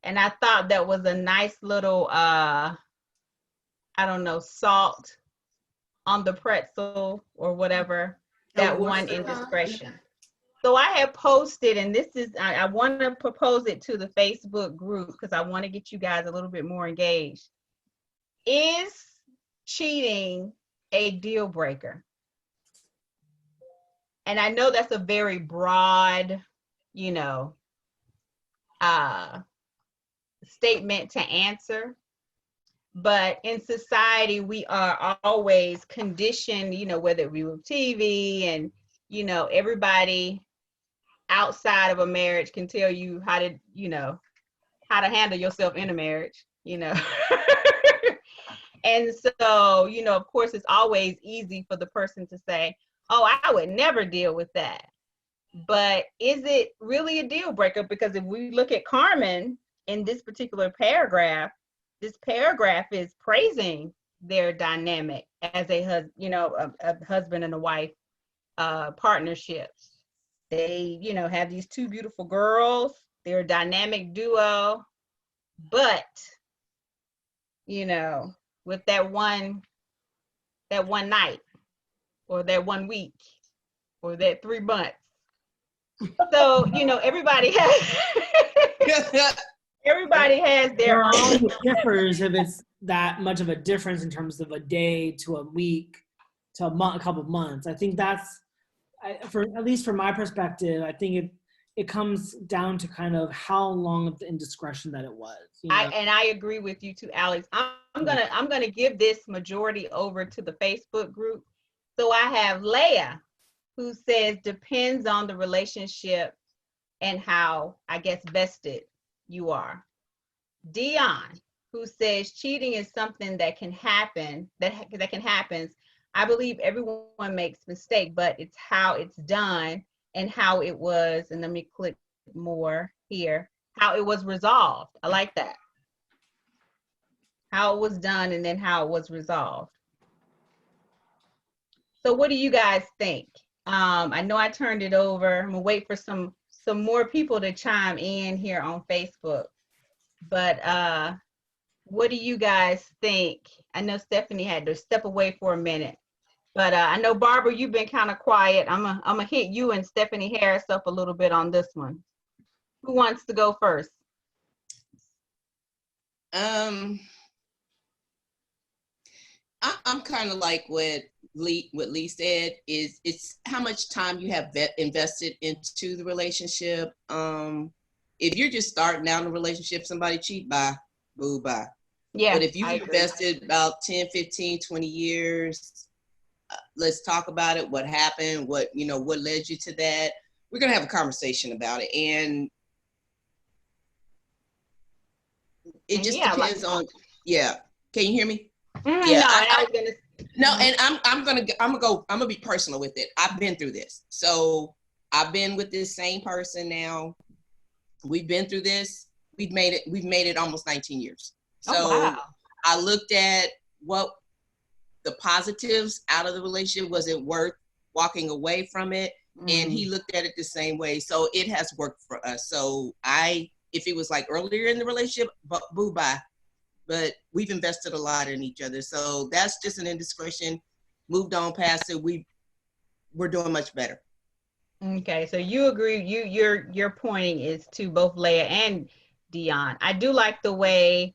And I thought that was a nice little, I don't know, salt on the pretzel or whatever, that one indiscretion. So I have posted, and this is, I want to propose it to the Facebook group because I want to get you guys a little bit more engaged. Is cheating a deal breaker? And I know that's a very broad, you know, statement to answer. But in society, we are always conditioned, you know, whether it be with TV and, you know, everybody outside of a marriage can tell you how to, you know, how to handle yourself in a marriage, you know. And so, you know, of course, it's always easy for the person to say, oh, I would never deal with that. But is it really a deal breaker? Because if we look at Carmen in this particular paragraph, this paragraph is praising their dynamic as a husband and a wife partnership. They, you know, have these 2 beautiful girls. They're a dynamic duo, but, you know, with that one night, or that 1 week, or that 3 months. So, you know, everybody has their own. It differs if it's that much of a difference in terms of a day to a week to a month, a couple of months. I think that's, for at least from my perspective, I think it comes down to kind of how long of the indiscretion that it was. You know? I agree with you too, Alex. I'm gonna give this majority over to the Facebook group. So I have Leah, who says depends on the relationship and how, I guess, vested you are. Dion, who says cheating is something that can happen, that can happen. I believe everyone makes mistakes, but it's how it's done and how it was, and let me click more here, how it was resolved. I like that. How it was done and then how it was resolved. So what do you guys think? I know I turned it over. I'm gonna wait for some more people to chime in here on Facebook. But what do you guys think? I know Stephanie had to step away for a minute. But I know, Barbara, you've been kind of quiet. I'm gonna hit you and Stephanie Harris up a little bit on this one. Who wants to go first? I'm kind of like what Lee said, is it's how much time you have invested into the relationship. If you're just starting out in a relationship, somebody cheat, bye, boo, bye. Yeah. But if you've invested about 10, 15, 20 years, let's talk about it. What happened? What led you to that? We're going to have a conversation about it. And it just depends on, Can you hear me? Yeah. I'm gonna be personal with it. I've been through this. So I've been with this same person now. We've been through this. We've made it almost 19 years. So I looked at what the positives out of the relationship. Was it worth walking away from it? And he looked at it the same way. So it has worked for us. So if it was like earlier in the relationship, boo bye. But we've invested a lot in each other. So that's just an indiscretion. Moved on past it. We're doing much better. Okay, so you agree, your pointing is to both Leah and Dion. I do like the way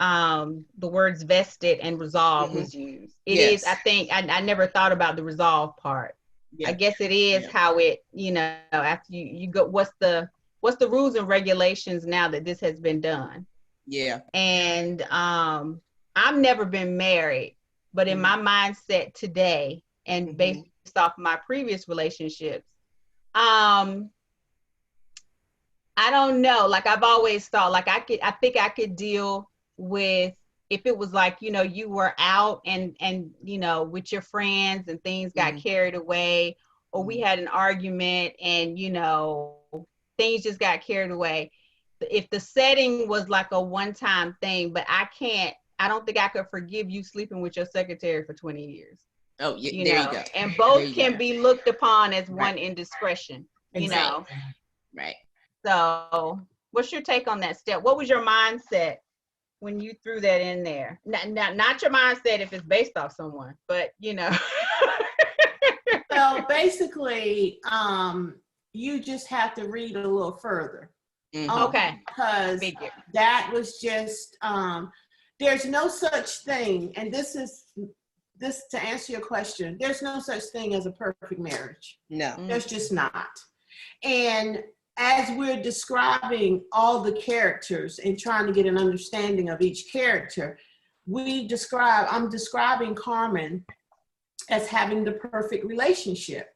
the words vested and resolved was used. It is, I think, I never thought about the resolve part. Yeah. I guess it is how it, after you go, what's the rules and regulations now that this has been done? Yeah. And I've never been married, but in my mindset today and based off my previous relationships, I don't know. Like I've always thought, like I think I could deal with if it was like, you were out and with your friends and things got carried away, or we had an argument and things just got carried away. If the setting was like a one-time thing, but I don't think I could forgive you sleeping with your secretary for 20 years. Oh, yeah, there you go. And both can be looked upon as one indiscretion, Exactly. Right. So what's your take on that, Steph? What was your mindset when you threw that in there? Not your mindset if it's based off someone, but So basically, you just have to read a little further. Okay. Because that was just, there's no such thing, and this to answer your question, there's no such thing as a perfect marriage. No. There's just not. And as we're describing all the characters and trying to get an understanding of each character, I'm describing Carmen as having the perfect relationship.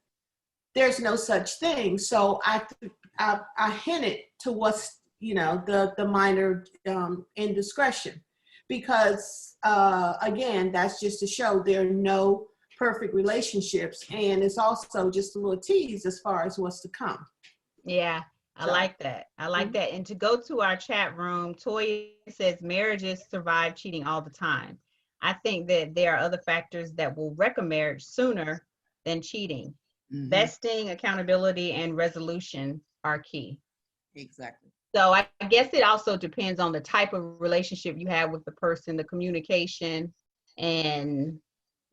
There's no such thing. So I hinted to what's, the minor indiscretion, because again, that's just to show there are no perfect relationships. And it's also just a little tease as far as what's to come. Yeah, I like that. I like that. And to go to our chat room, Toya says marriages survive cheating all the time. I think that there are other factors that will wreck a marriage sooner than cheating. Vesting, accountability, and resolution are key. Exactly. So I guess it also depends on the type of relationship you have with the person, the communication, and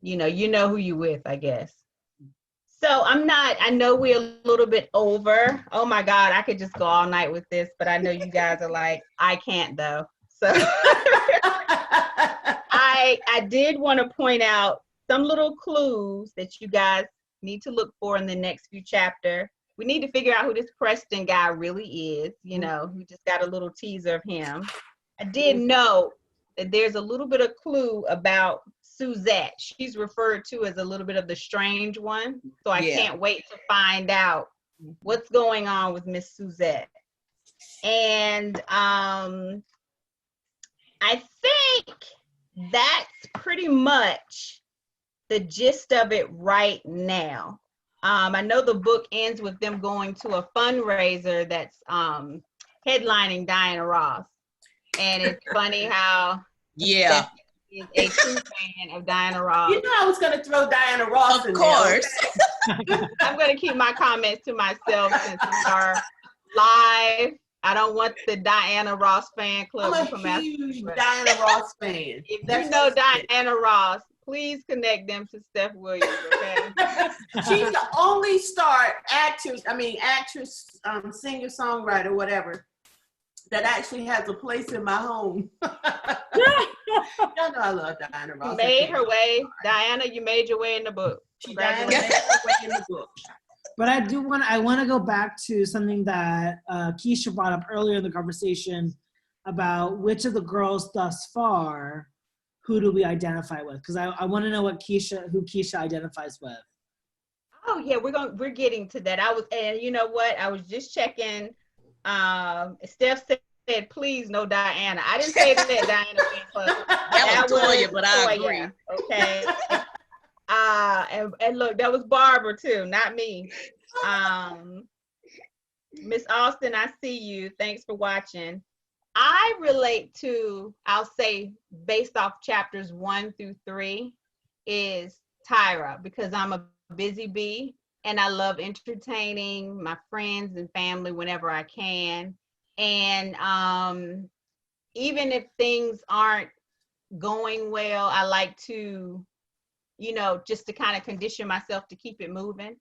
you know who you with, I guess. So I know we're a little bit over. Oh my God, I could just go all night with this, but I know you guys are like, I can't though. So I did want to point out some little clues that you guys need to look for in the next few chapters. We need to figure out who this Preston guy really is. We just got a little teaser of him. I did know that there's a little bit of clue about Suzette. She's referred to as a little bit of the strange one. So I can't wait to find out what's going on with Miss Suzette. And I think that's pretty much the gist of it right now. I know the book ends with them going to a fundraiser that's headlining Diana Ross. And it's funny how Steph is a true fan of Diana Ross. You know I was going to throw Diana Ross in there. Of course. I'm going to keep my comments to myself since we are live. I don't want the Diana Ross fan club to come out. I'm a huge Diana Ross fan. If you know Diana Ross, please connect them to Steph Williams, okay? She's the only actress, singer, songwriter, whatever, that actually has a place in my home. Y'all know I love Diana Ross. Made her way. Diana, you made your way in the book. Diana made her way in the book. But I want to go back to something that Keisha brought up earlier in the conversation about which of the girls thus far, who do we identify with? Because I want to know who Keisha identifies with. Oh yeah, we're getting to that. And you know what? I was just checking. Steph said, "Please, no Diana." I didn't say that Diana fan club. That was Toya, but I agree. Okay. And look, that was Barbara too, not me. Miss Austin, I see you. Thanks for watching. I relate to, I'll say, based off chapters 1 through 3, is Tyra, because I'm a busy bee and I love entertaining my friends and family whenever I can. And even if things aren't going well, I like to, just to kind of condition myself to keep it moving,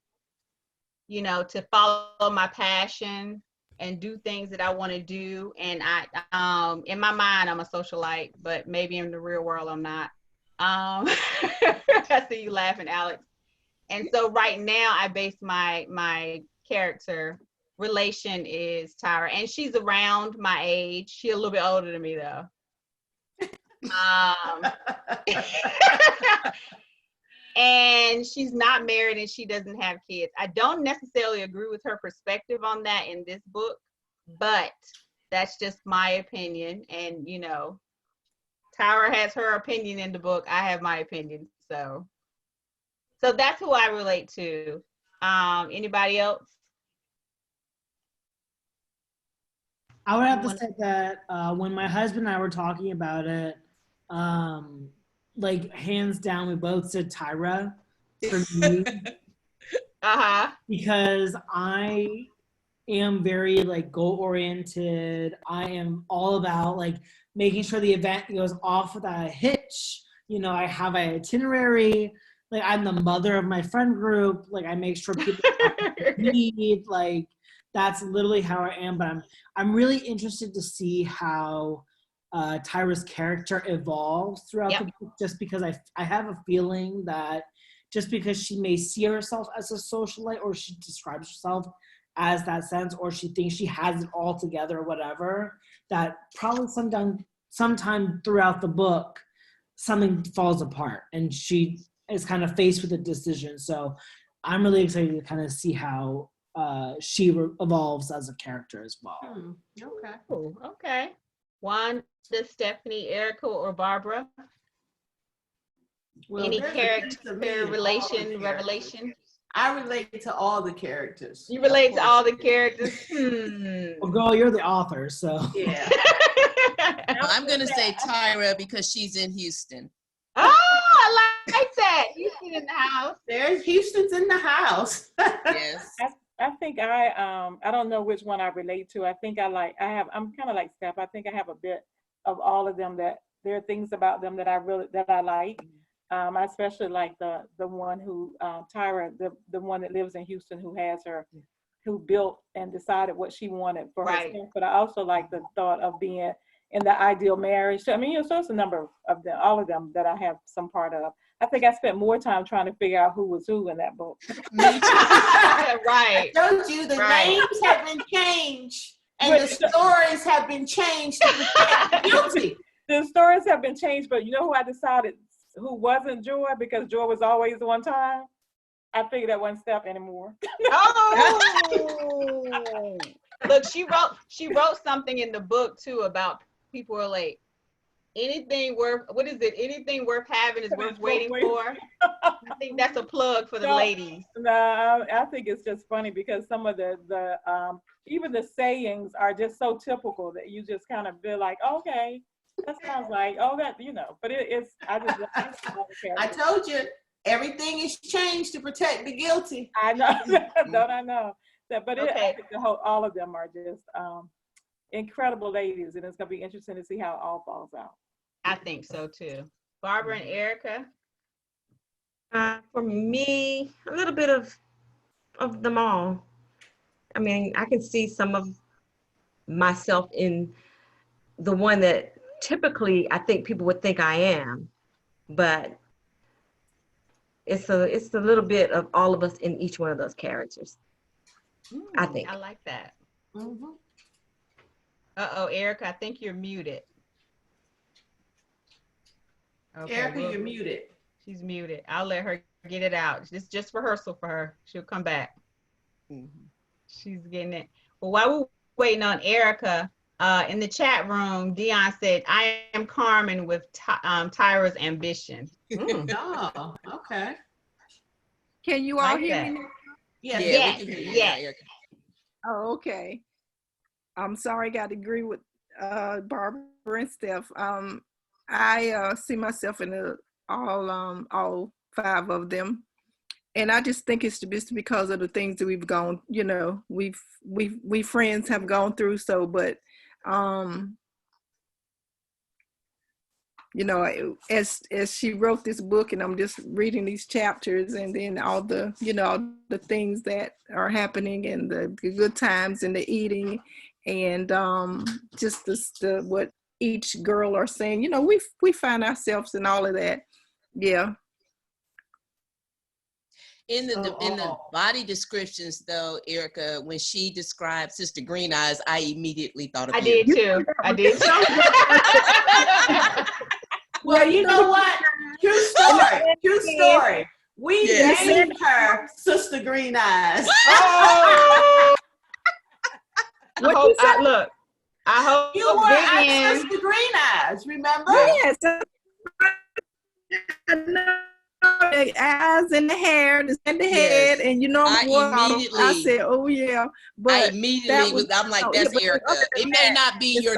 to follow my passion and do things that I want to do. And I, in my mind, I'm a socialite, but maybe in the real world, I'm not. I see you laughing, Alex. And so right now I base my character relation is Tyra, and she's around my age. She's a little bit older than me though. And she's not married and she doesn't have kids. I don't necessarily agree with her perspective on that in this book, but that's just my opinion. And Tyra has her opinion in the book. I have my opinion. So that's who I relate to. Anybody else? I would have to say that when my husband and I were talking about it, like hands down, we both said Tyra for me. Because I am very like goal oriented. I am all about like making sure the event goes off without a hitch. You know, I have an itinerary. Like I'm the mother of my friend group. Like I make sure people need. Like that's literally how I am. But I'm really interested to see how Tyra's character evolves throughout the book. Just because I have a feeling that just because she may see herself as a socialite, or she describes herself as that sense, or she thinks she has it all together or whatever, that probably sometime throughout the book, something falls apart and she is kind of faced with a decision. So I'm really excited to kind of see how she evolves as a character as well. Okay. Cool. Okay. Wanda, Stephanie, Erica, or Barbara? Well, any there's a character piece of me in all the relation, characters. revelation? I relate to all the characters. You relate to all the characters? Well, girl, you're the author, so. Yeah. Well, I'm going to say Tyra because she's in Houston. Oh, I like that. Houston in the house. There's Houston's in the house. Yes. I think I don't know which one I relate to. I'm kind of like Steph. I think I have a bit of all of them, that there are things about them that I like. I especially like the one who Tyra, the one that lives in Houston, who built and decided what she wanted for herself. But I also like the thought of being in the ideal marriage. I mean, so it's a number of them, all of them that I have some part of. I think I spent more time trying to figure out who was who in that book. Right. I told you the names have been changed and the stories have been changed to protect the guilty. The stories have been changed, but you know who I decided who wasn't Joy, because Joy was always the one time? I figured that wasn't Steph anymore. Oh. Look, she wrote something in the book too about people are like, anything worth having is worth waiting for. I think that's a plug for the ladies. No, I think it's just funny because some of the even the sayings are just so typical that you just kind of feel like, okay, that sounds like, that, but I told you, everything is changed to protect the guilty. I know. Don't I know? But I think all of them are just incredible ladies, and it's going to be interesting to see how it all falls out. I think so too. Barbara and Erica? For me, a little bit of them all. I mean, I can see some of myself in the one that typically I think people would think I am, but it's a little bit of all of us in each one of those characters. I think. I like that. Mm-hmm. Uh-oh, Erica, I think you're muted. Okay, Erica, you're muted. She's muted. I'll let her get it out. It's just rehearsal for her. She'll come back. Mm-hmm. She's getting it. Well, while we're waiting on Erica, in the chat room, Dion said, I am Carmen with Tyra's ambition. Oh, okay. Can you all hear me? Yes. We can hear you yes. now, Erica. Oh, okay. I'm sorry, I got to agree with Barbara and Steph. I see myself in all five of them, and I just think it's just because of the things that we've gone. We friends have gone through. So, but as she wrote this book, and I'm just reading these chapters, and then all the the things that are happening, and the good times, and the eating, and just the what each girl are saying, we find ourselves in all of that. Yeah. In the body descriptions, though, Erica, when she described Sister Green Eyes, I immediately thought of you. I did too. Well, you know what? True story. We named her Sister Green Eyes. Oh. Look, I hope You were our Vivian. sister Green Eyes, remember? Yes. I know the eyes and the hair, the head, Yes. and you know, I said, oh yeah, but I immediately was. I'm like, that's Erica. It may not be your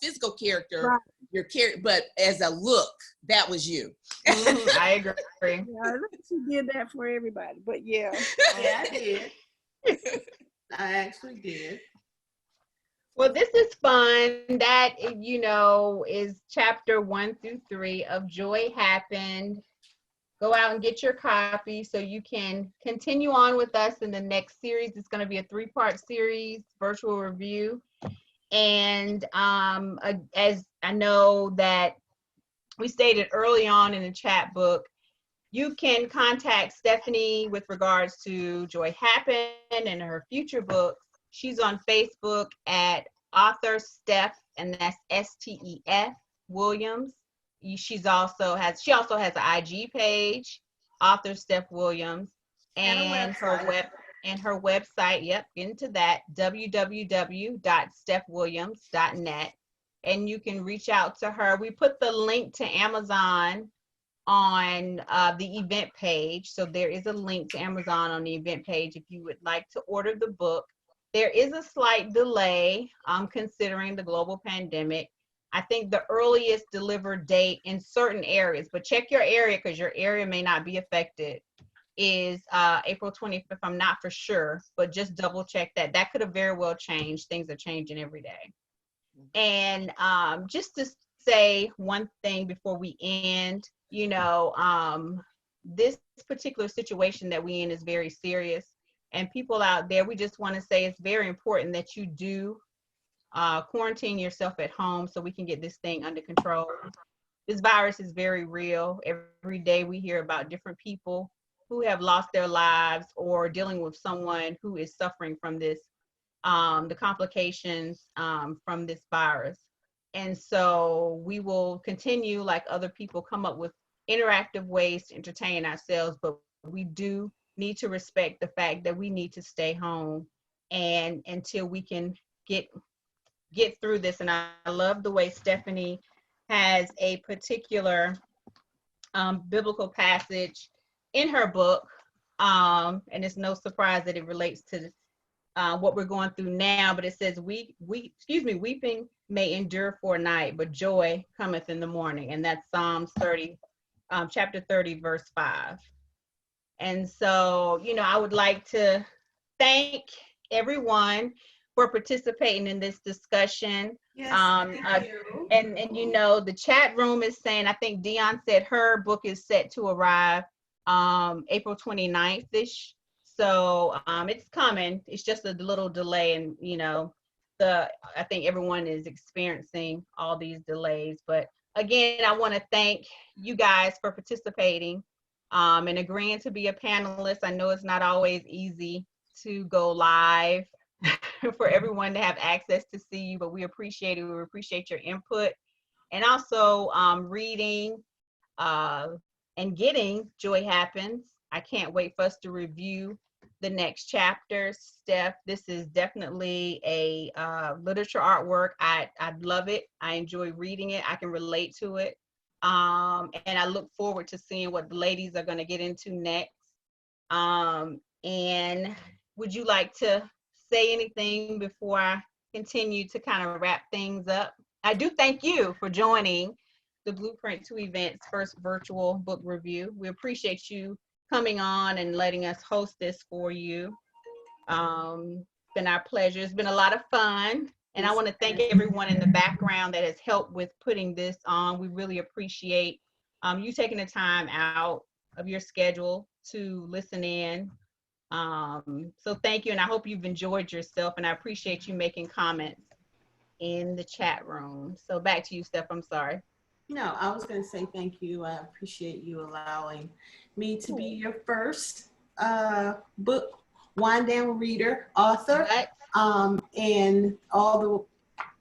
physical character, right. your character, but as a look, that was you. I agree. Yeah, she did that for everybody, but yeah. Yeah, I did. I actually did. Well, this is fun. That, you know, is chapter 1 through 3 of Joy Happened. Go out and get your copy so you can continue on with us in the next series. It's going to be a 3-part series, virtual review. And as I know that we stated early on in the chat book, you can contact Stephanie with regards to Joy Happened and her future books. She's on Facebook at author Stef, and that's Stef Williams. She also has an IG page, author Stef Williams, and her website. Yep, get into that, www.stefwilliams.net, and you can reach out to her. We put the link to Amazon on the event page, so there is a link to Amazon on the event page if you would like to order the book. There is a slight delay considering the global pandemic. I think the earliest delivered date in certain areas, but check your area because your area may not be affected, is April 25th. I'm not for sure, but just double check that. That could have very well changed. Things are changing every day. And just to say one thing before we end, you know, this particular situation that we in is very serious. And people out there, we just want to say it's very important that you do quarantine yourself at home so we can get this thing under control. This virus is very real. Every day we hear about different people who have lost their lives or dealing with someone who is suffering from this, the complications from this virus. And so we will continue, like other people, come up with interactive ways to entertain ourselves, but we do need to respect the fact that we need to stay home and until we can get through this. And I love the way Stephanie has a particular biblical passage in her book, and it's no surprise that it relates to what we're going through now, but it says weeping may endure for a night, but joy cometh in the morning. And that's Psalms 30, chapter 30, verse 5. And so, you know, I would like to thank everyone for participating in this discussion. Yes, thank you. And you know, the chat room is saying, I think Dion said her book is set to arrive April 29th-ish. So it's coming. It's just a little delay, and you know, I think everyone is experiencing all these delays. But again, I want to thank you guys for participating and agreeing to be a panelist. I know it's not always easy to go live for everyone to have access to see you, but we appreciate it. We appreciate your input, and also reading and getting Joy Happens. I can't wait for us to review the next chapter. Steph, this is definitely a literature artwork. I love it. I enjoy reading it. I can relate to it. And I look forward to seeing what the ladies are going to get into next. And would you like to say anything before I continue to kind of wrap things up? I do thank you for joining the Blueprint to Events first virtual book review. We appreciate you coming on and letting us host this for you. It's been our pleasure. It's been a lot of fun. And I want to thank everyone in the background that has helped with putting this on. We really appreciate you taking the time out of your schedule to listen in. So thank you, and I hope you've enjoyed yourself, and I appreciate you making comments in the chat room. So back to you, Steph. I'm sorry. No, I was going to say thank you. I appreciate you allowing me to be your first book wind down reader, author, and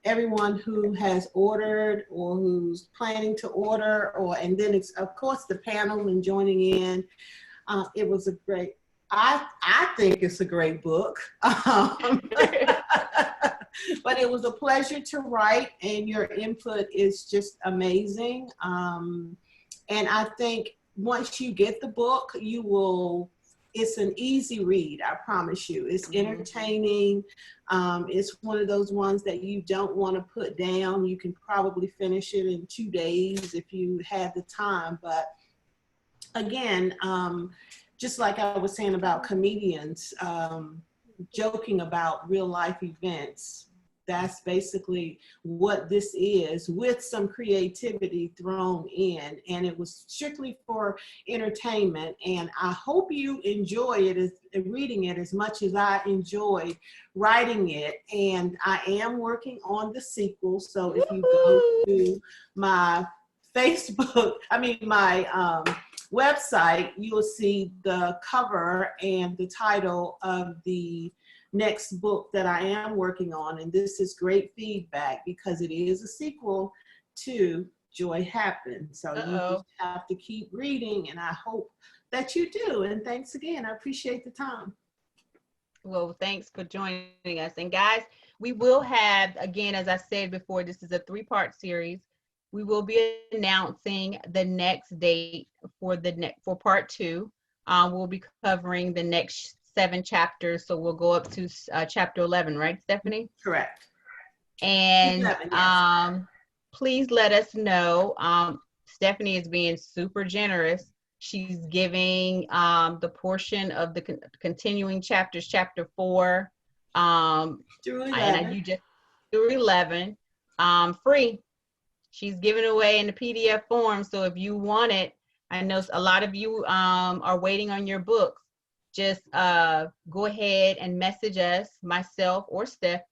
everyone who has ordered or who's planning to order, and then it's of course the panel and joining in. It was a great. I think it's a great book. But But it was a pleasure to write, and your input is just amazing. And I think once you get the book, it's an easy read, I promise you. It's entertaining. It's one of those ones that you don't want to put down. You can probably finish it in 2 days if you had the time. But again, just like I was saying about comedians, joking about real life events, that's basically what this is, with some creativity thrown in. And it was strictly for entertainment. And I hope you enjoy it, reading it, as much as I enjoyed writing it. And I am working on the sequel. So if you go to my my website, you will see the cover and the title of the next book that I am working on. And this is great feedback because it is a sequel to Joy Happens. So you just have to keep reading, and I hope that you do. And thanks again. I appreciate the time. Well, thanks for joining us. And guys, we will have, again, as I said before, this is a 3-part series. We will be announcing the next date for part 2. We'll be covering the next 7 chapters, so we'll go up to chapter 11, right, Stephanie? Correct. And 11, yes. Please let us know. Stephanie is being super generous. She's giving the portion of the continuing chapters, chapter 4 through 11, and you just through 11, free. She's giving away in the PDF form. So if you want it, I know a lot of you are waiting on your books. Just go ahead and message us, myself or Steph,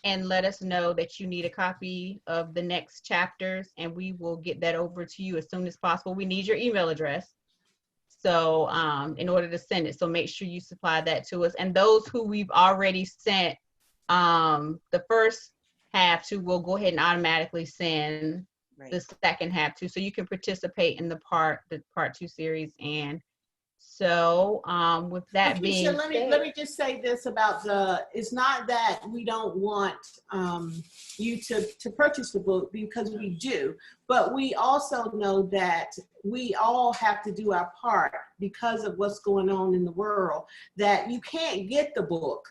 and let us know that you need a copy of the next chapters, and we will get that over to you as soon as possible. We need your email address, so in order to send it. So make sure you supply that to us. And those who we've already sent the first half to, will go ahead and automatically send the second half to, so you can participate in the part 2 series. And so with that being said, let me just say this about it's not that we don't want you to purchase the book, because we do, but we also know that we all have to do our part because of what's going on in the world, that you can't get the book.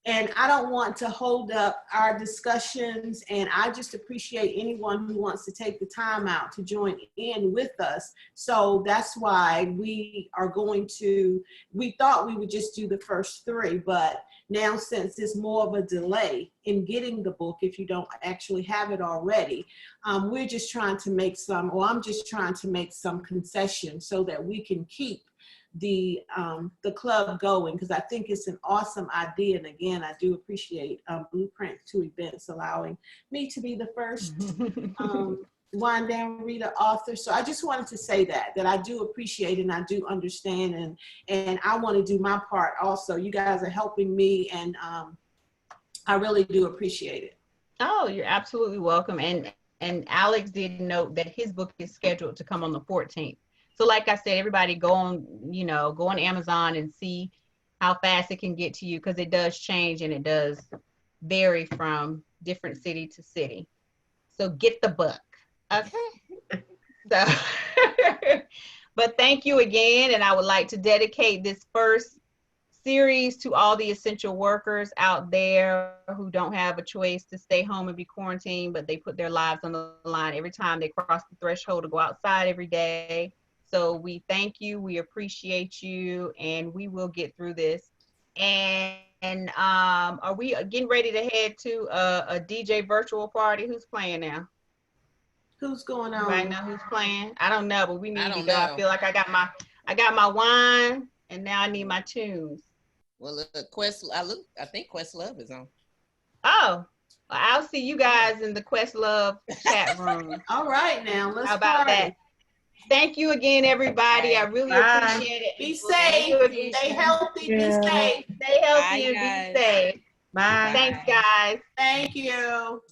And I don't want to hold up our discussions, and I just appreciate anyone who wants to take the time out to join in with us. So that's why we thought we would just do the first 3, but now, since there's more of a delay in getting the book, if you don't actually have it already, we're just trying to make I'm just trying to make some concessions so that we can keep the club going, because I think it's an awesome idea. And again, I do appreciate Blueprint 2 Events allowing me to be the first wind down reader author. So I just wanted to say that I do appreciate and I do understand, and I want to do my part also. You guys are helping me, and I really do appreciate it. Oh, you're absolutely welcome. And Alex did note that his book is scheduled to come on the 14th. So like I said, everybody go on Amazon and see how fast it can get to you, because it does change and it does vary from different city to city. So get the book. Okay. So, but thank you again. And I would like to dedicate this first series to all the essential workers out there who don't have a choice to stay home and be quarantined, but they put their lives on the line every time they cross the threshold to go outside every day. So we thank you, we appreciate you, and we will get through this. And are we getting ready to head to a DJ virtual party? Who's playing now? Who's going on? Right now, who's playing? I don't know, but we need to go. I feel like I got my wine, and now I need my tunes. Well, look, I think Questlove is on. Oh, I'll see you guys in the Questlove chat room. All right, now let's. How about that? Thank you again, everybody. I really appreciate it. Be safe. Stay healthy. Be safe. Stay healthy and be safe. Bye. Thanks, guys. Thank you.